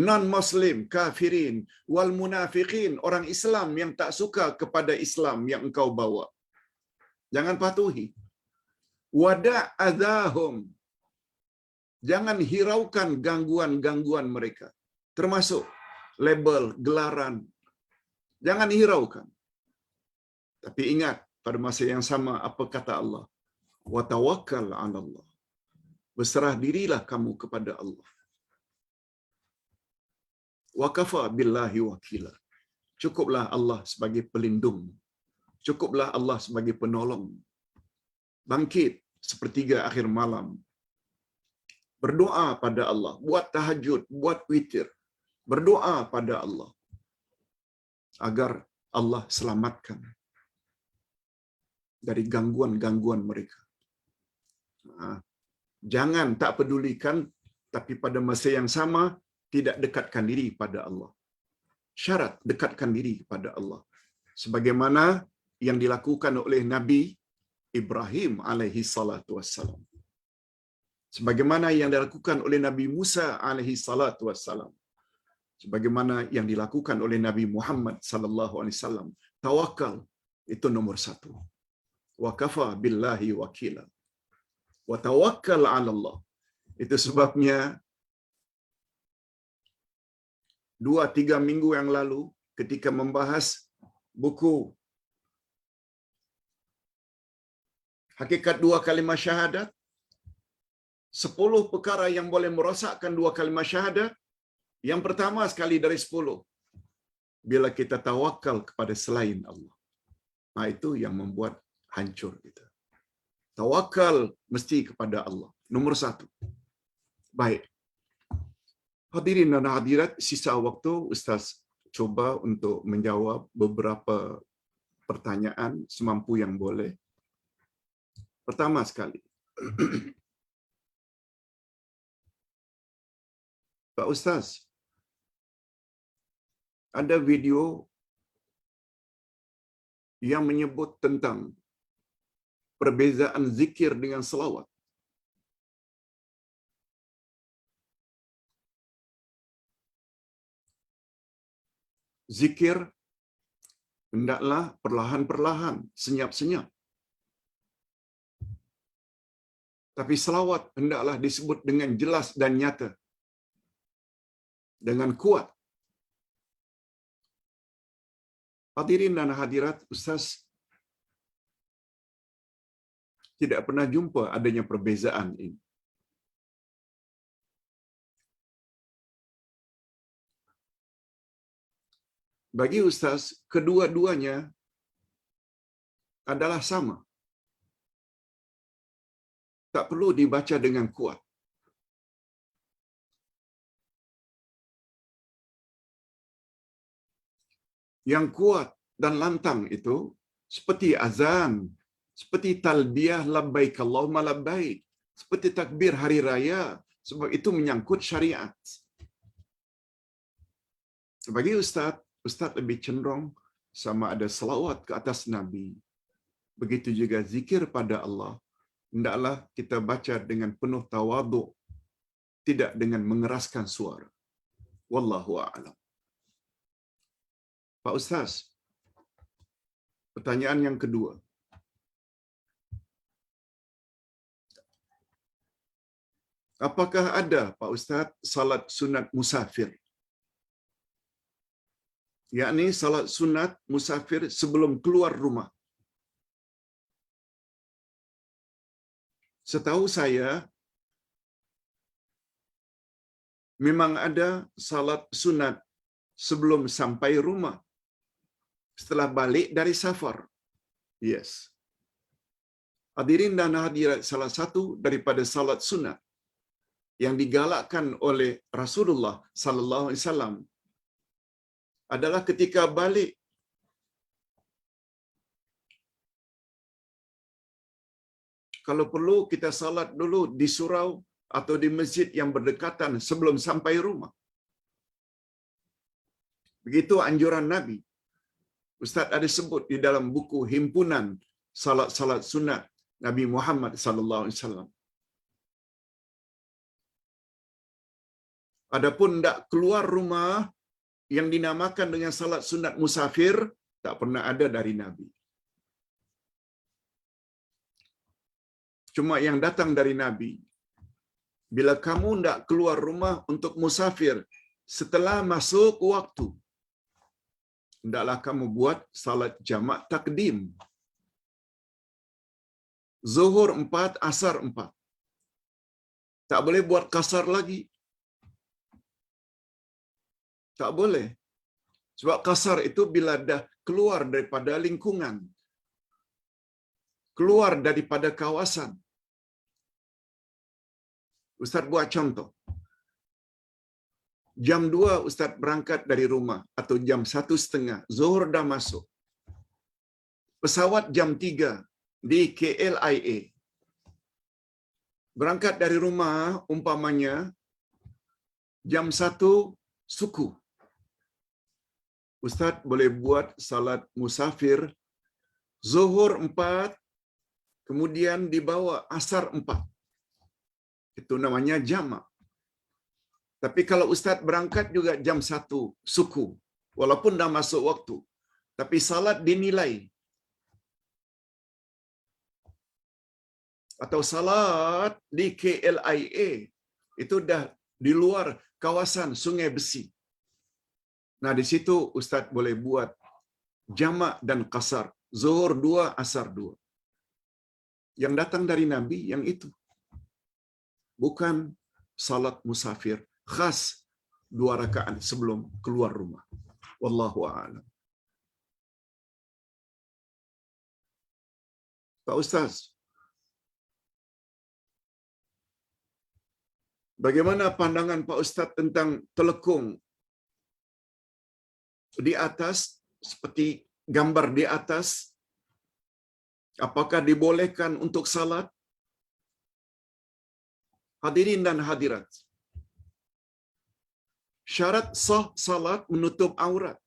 non-Muslim, kafirin, wal munafiqin, orang Islam yang tak suka kepada Islam yang engkau bawa. Jangan patuhi. Wada' adahum. Jangan hiraukan gangguan-gangguan mereka. Termasuk label, gelaran. Jangan hiraukan. Tapi ingat, pada masa yang sama, apa kata Allah? Wa tawakkal 'ala Allah. Berserah dirilah kamu kepada Allah. Wa kafa billahi wakila. Cukuplah Allah sebagai pelindung. Cukuplah Allah sebagai penolong. Bangkit sepertiga akhir malam. Berdoa pada Allah, buat tahajud, buat witir. Berdoa pada Allah agar Allah selamatkan dari gangguan-gangguan mereka. Jangan tak pedulikan, tapi pada masa yang sama tidak dekatkan diri pada Allah. Syarat dekatkan diri pada Allah. Sebagaimana yang dilakukan oleh Nabi Ibrahim alaihi salatu wassalam. Sebagaimana yang dilakukan oleh Nabi Musa alaihi salatu wassalam. Sebagaimana yang dilakukan oleh Nabi Muhammad sallallahu alaihi wasallam. Tawakal itu nomor satu. Wa kafa billahi wakila. Wa tawakkal 'ala Allah. Itu sebabnya 2-3 minggu yang lalu ketika membahas buku Hakikat 2 Kalimah Syahadat, 10 perkara yang boleh merosakkan 2 kalimah syahadat. Yang pertama sekali dari 10, bila kita tawakal kepada selain Allah. Itu yang membuat hancur kita. Tawakal mesti kepada Allah. Nomor 1. Baik. Hadirin dan hadirat, sisa waktu Ustaz cuba untuk menjawab beberapa pertanyaan semampu yang boleh. Pertama sekali. Pak Ustaz, ada video yang menyebut tentang perbezaan zikir dengan selawat. Zikir hendaklah perlahan-perlahan, senyap-senyap. Tapi selawat hendaklah disebut dengan jelas dan nyata. Dengan kuat. Hadirin dan hadirat, Ustaz tidak pernah jumpa adanya perbezaan ini. Bagi Ustaz, kedua-duanya adalah sama. Tak perlu dibaca dengan kuat. Yang kuat dan lantang itu seperti azan, seperti talbiyah labbaik Allahumma labbaik, seperti takbir hari raya, sebab itu menyangkut syariat. Bagi Ustaz lebih cenderung sama ada selawat ke atas Nabi. Begitu juga zikir pada Allah. Hendaklah kita baca dengan penuh tawaduk, tidak dengan mengeraskan suara. Wallahu a'lam. Pak Ustaz, pertanyaan yang kedua. Apakah ada, Pak Ustaz, salat sunat musafir? Yakni salat sunat musafir sebelum keluar rumah. Setahu saya, memang ada salat sunat sebelum sampai rumah, setelah balik dari safar. Yes. Hadirin dan hadirat, salah satu daripada salat sunat yang digalakkan oleh Rasulullah sallallahu alaihi wasallam adalah ketika balik kalau perlu kita salat dulu di surau atau di masjid yang berdekatan sebelum sampai rumah. Begitu anjuran Nabi. Ustaz ada sebut di dalam buku himpunan salat-salat sunat Nabi Muhammad sallallahu alaihi wasallam. Adapun tidak keluar rumah yang dinamakan dengan salat sunat musafir tak pernah ada dari Nabi. Cuma yang datang dari Nabi, bila kamu tidak keluar rumah untuk musafir setelah masuk waktu, hendaklah kamu buat salat jamak takdim. Zuhur 4, asar 4. Tak boleh buat kasar lagi. Tak boleh. Sebab kasar itu bila dah keluar daripada lingkungan, keluar daripada kawasan. Ustaz buat contoh. Jam 2 Ustaz berangkat dari rumah atau jam 1:30, Zuhur dah masuk. Pesawat jam 3 di KLIA. Berangkat dari rumah umpamanya jam 1 suku. Ustaz boleh buat salat musafir Zuhur 4, kemudian dibawa asar 4. Itu namanya jamak. Tapi kalau Ustaz berangkat juga jam 1 suku, walaupun dah masuk waktu, tapi salat dinilai atau salat di KLIA itu dah di luar kawasan Sungai Besi. Nah, di situ Ustaz boleh buat jamak dan qasar, Zuhur 2, asar 2. Yang datang dari Nabi yang itu. Bukan salat musafir khas 2 rakaat sebelum keluar rumah. Wallahu a'lam. Pak Ustaz, bagaimana pandangan Pak Ustaz tentang telekung di atas, seperti gambar di atas? Apakah dibolehkan untuk salat? Hadirin dan hadirat, syarat sah salat menutup aurat.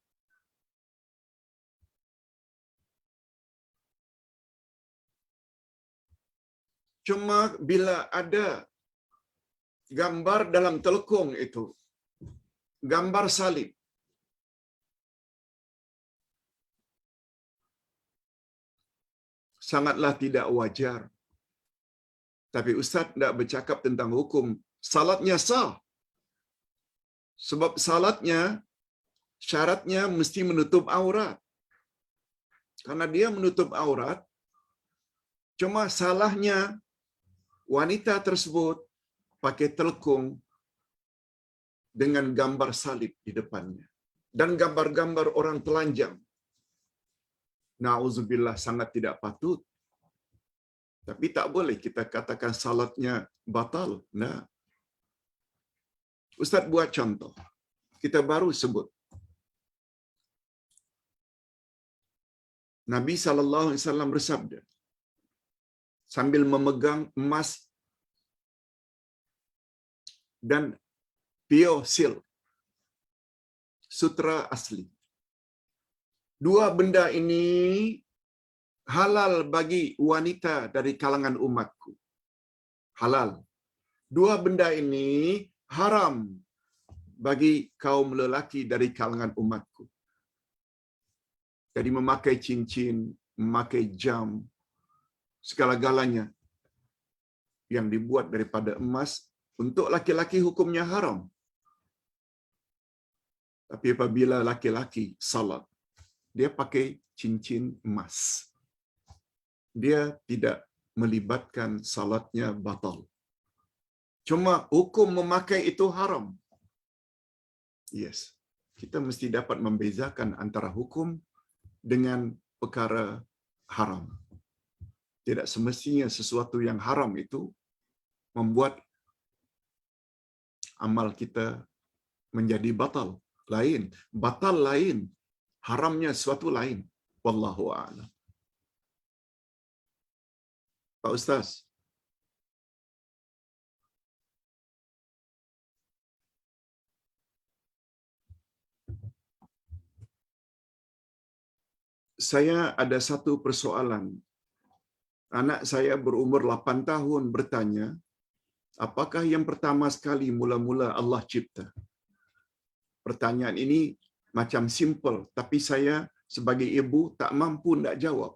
Cuma bila ada gambar dalam telekung itu, gambar salib, sangatlah tidak wajar. Tapi Ustaz tidak bercakap tentang hukum. Salatnya sah. Sebab salatnya, syaratnya mesti menutup aurat. Karena dia menutup aurat, cuma salahnya wanita tersebut pakai telekung dengan gambar salib di depannya. Dan gambar-gambar orang telanjang. Na'udzubillah, sangat tidak patut. Tapi tak boleh kita katakan salatnya batal. Nah, Ustaz buat contoh. Kita baru sebut. Nabi SAW bersabda, sambil memegang emas dan pure silk, sutra asli. 2 benda ini halal bagi wanita dari kalangan umatku. Halal. Dua benda ini haram bagi kaum lelaki dari kalangan umatku. Jadi memakai cincin, memakai jam, segala-galanya yang dibuat daripada emas untuk laki-laki hukumnya haram. Tapi apabila laki-laki salat, dia pakai cincin emas. Dia tidak melibatkan salatnya batal. Cuma hukum memakai itu haram. Yes. Kita mesti dapat membezakan antara hukum dengan perkara haram. Tidak semestinya sesuatu yang haram itu membuat amal kita menjadi batal. Lain. Batal lain. Haramnya sesuatu lain. Wallahu a'lam. Pak Ustaz. Saya ada satu persoalan. Anak saya berumur 8 tahun bertanya, apakah yang pertama sekali mula-mula Allah cipta? Pertanyaan ini macam simple, tapi saya sebagai ibu tak mampu nak jawab.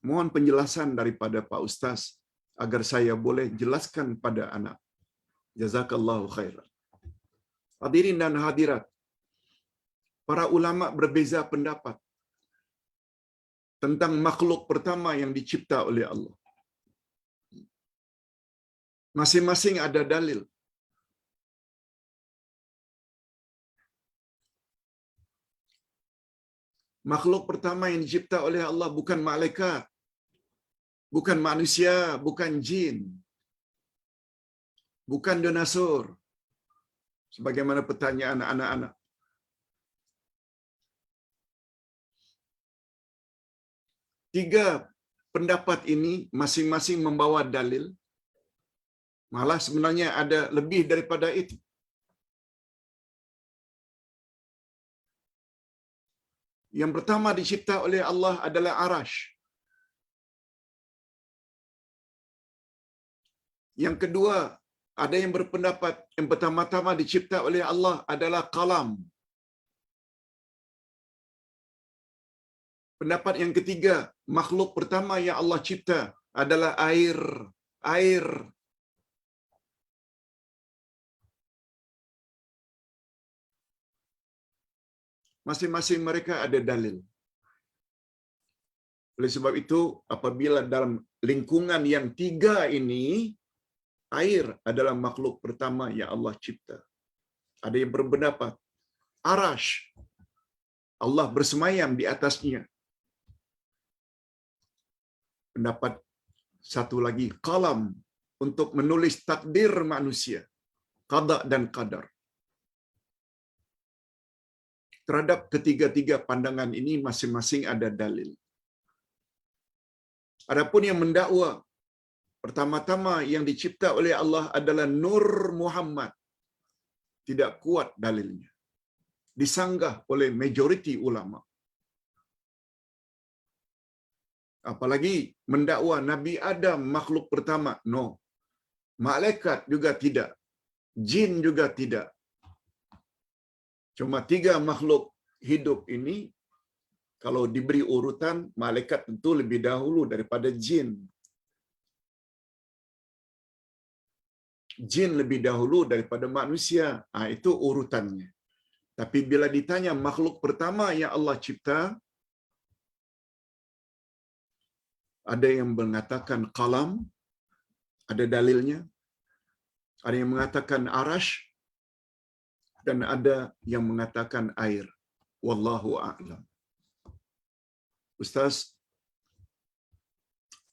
Mohon penjelasan daripada Pak Ustaz agar saya boleh jelaskan pada anak. Jazakallahu khairan. Hadirin dan hadirat, para ulama berbeza pendapat tentang makhluk pertama yang dicipta oleh Allah. Masing-masing ada dalil. Makhluk pertama yang dicipta oleh Allah bukan malaikat, bukan manusia, bukan jin, bukan dinosaur. Sebagaimana pertanyaan anak-anak. Tiga pendapat ini masing-masing membawa dalil. Malah sebenarnya ada lebih daripada itu. Yang pertama dicipta oleh Allah adalah Arash. Yang kedua, ada yang berpendapat yang pertama-tama dicipta oleh Allah adalah Qalam. Pendapat yang ketiga, makhluk pertama yang Allah cipta adalah air. Air. Masing-masing mereka ada dalil. Oleh sebab itu, apabila dalam lingkungan yang tiga ini, air adalah makhluk pertama yang Allah cipta. Ada yang berpendapat, Arash, Allah bersemayam di atasnya. Pendapat satu lagi, Qalam, untuk menulis takdir manusia, qada dan qadar. Terhadap ketiga-tiga pandangan ini masing-masing ada dalil. Adapun yang mendakwa pertama-tama yang dicipta oleh Allah adalah Nur Muhammad, tidak kuat dalilnya. Disanggah oleh majoriti ulama. Apalagi mendakwa Nabi Adam makhluk pertama. No. Malaikat juga tidak. Jin juga tidak. Cuma tiga makhluk hidup ini, kalau diberi urutan, malaikat tentu lebih dahulu daripada jin. Jin lebih dahulu daripada manusia. Itu urutannya. Tapi bila ditanya makhluk pertama yang Allah cipta, ada yang mengatakan Qalam, ada dalilnya. Ada yang mengatakan Arash, dan ada yang mengatakan air. Wallahu a'lam. Ustaz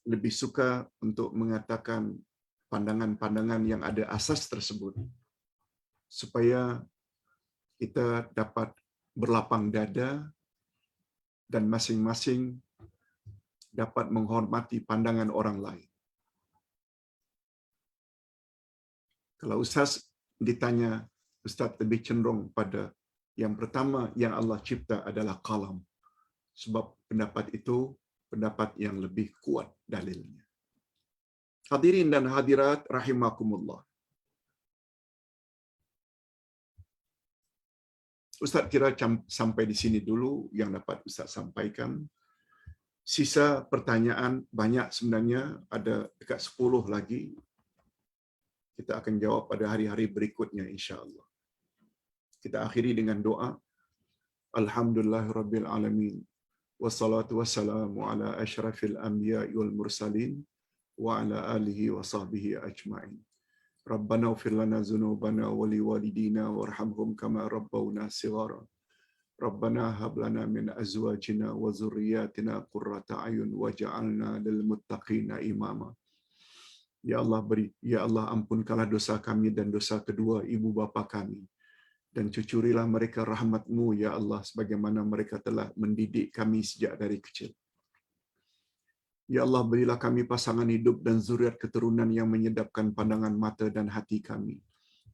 lebih suka untuk mengatakan pandangan-pandangan yang ada asas tersebut, supaya kita dapat berlapang dada dan masing-masing dapat menghormati pandangan orang lain. Kalau Ustaz ditanya, Ustaz lebih cenderung pada yang pertama yang Allah cipta adalah Qalam. Sebab pendapat itu pendapat yang lebih kuat dalilnya. Hadirin dan hadirat rahimakumullah. Ustaz kira sampai di sini dulu yang dapat Ustaz sampaikan. Sisa pertanyaan banyak sebenarnya, ada dekat 10 lagi. Kita akan jawab pada hari-hari berikutnya insya-Allah. Kita akhiri dengan doa. Alhamdulillahirabbil alamin. Wassalatu wassalamu ala asyrafil anbiya'i wal mursalin wa ala alihi wa sahbihi ajma'in. Rabbana ighfir lana dzunubana wa liwalidina warhamhum kama rabbawna shighara. Rabbana hab lana min azwajina wa dzurriyyatina qurrata a'yun waj'alna lil muttaqina imama. Ya Allah ampunkanlah dosa kami dan dosa kedua ibu bapa kami, dan cucurilah mereka rahmat-Mu ya Allah sebagaimana mereka telah mendidik kami sejak dari kecil. Ya Allah, berilah kami pasangan hidup dan zuriat keturunan yang menyedapkan pandangan mata dan hati kami,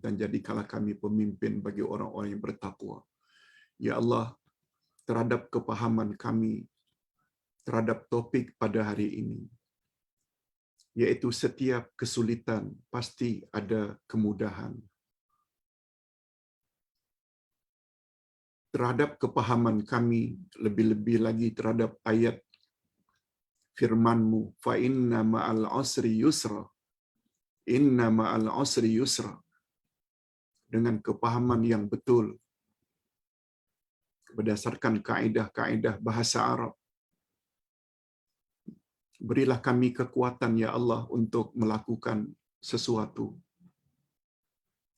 dan jadikanlah kami pemimpin bagi orang-orang yang bertakwa. Ya Allah, terhadap kepahaman kami terhadap topik pada hari ini, yaitu setiap kesulitan pasti ada kemudahan. Terhadap kepahaman kami, lebih-lebih lagi terhadap ayat firman-Mu, fa inna ma'al usri yusra. Inna ma'al usri yusra. Dengan kepahaman yang betul berdasarkan kaedah-kaedah bahasa Arab. Berilah kami kekuatan ya Allah untuk melakukan sesuatu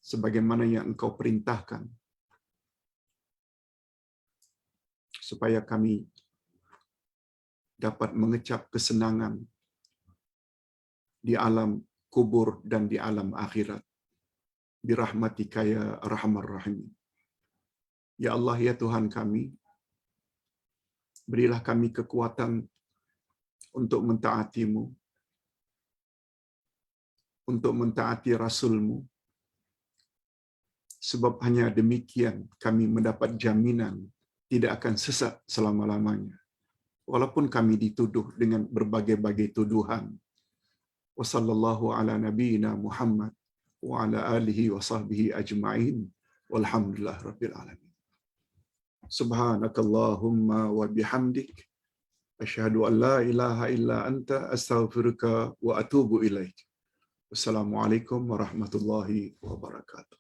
sebagaimana yang Engkau perintahkan, supaya kami dapat mengecap kesenangan di alam kubur dan di alam akhirat. Birahmatika ya arhamar rahimin. Ya Allah, ya Tuhan kami, berilah kami kekuatan untuk mentaati-Mu, untuk mentaati Rasul-Mu, sebab hanya demikian kami mendapat jaminan tidak akan sesat selama-lamanya, walaupun kami dituduh dengan berbagai-bagai tuduhan. Wa sallallahu ala nabiyyina Muhammad wa ala alihi wa sahbihi ajma'in walhamdulillah rabbil alamin. Subhanakallahumma wa bihamdik asyhadu an la ilaha illa anta astaghfiruka wa atubu ilaik. Wassalamualaikum warahmatullahi wabarakatuh.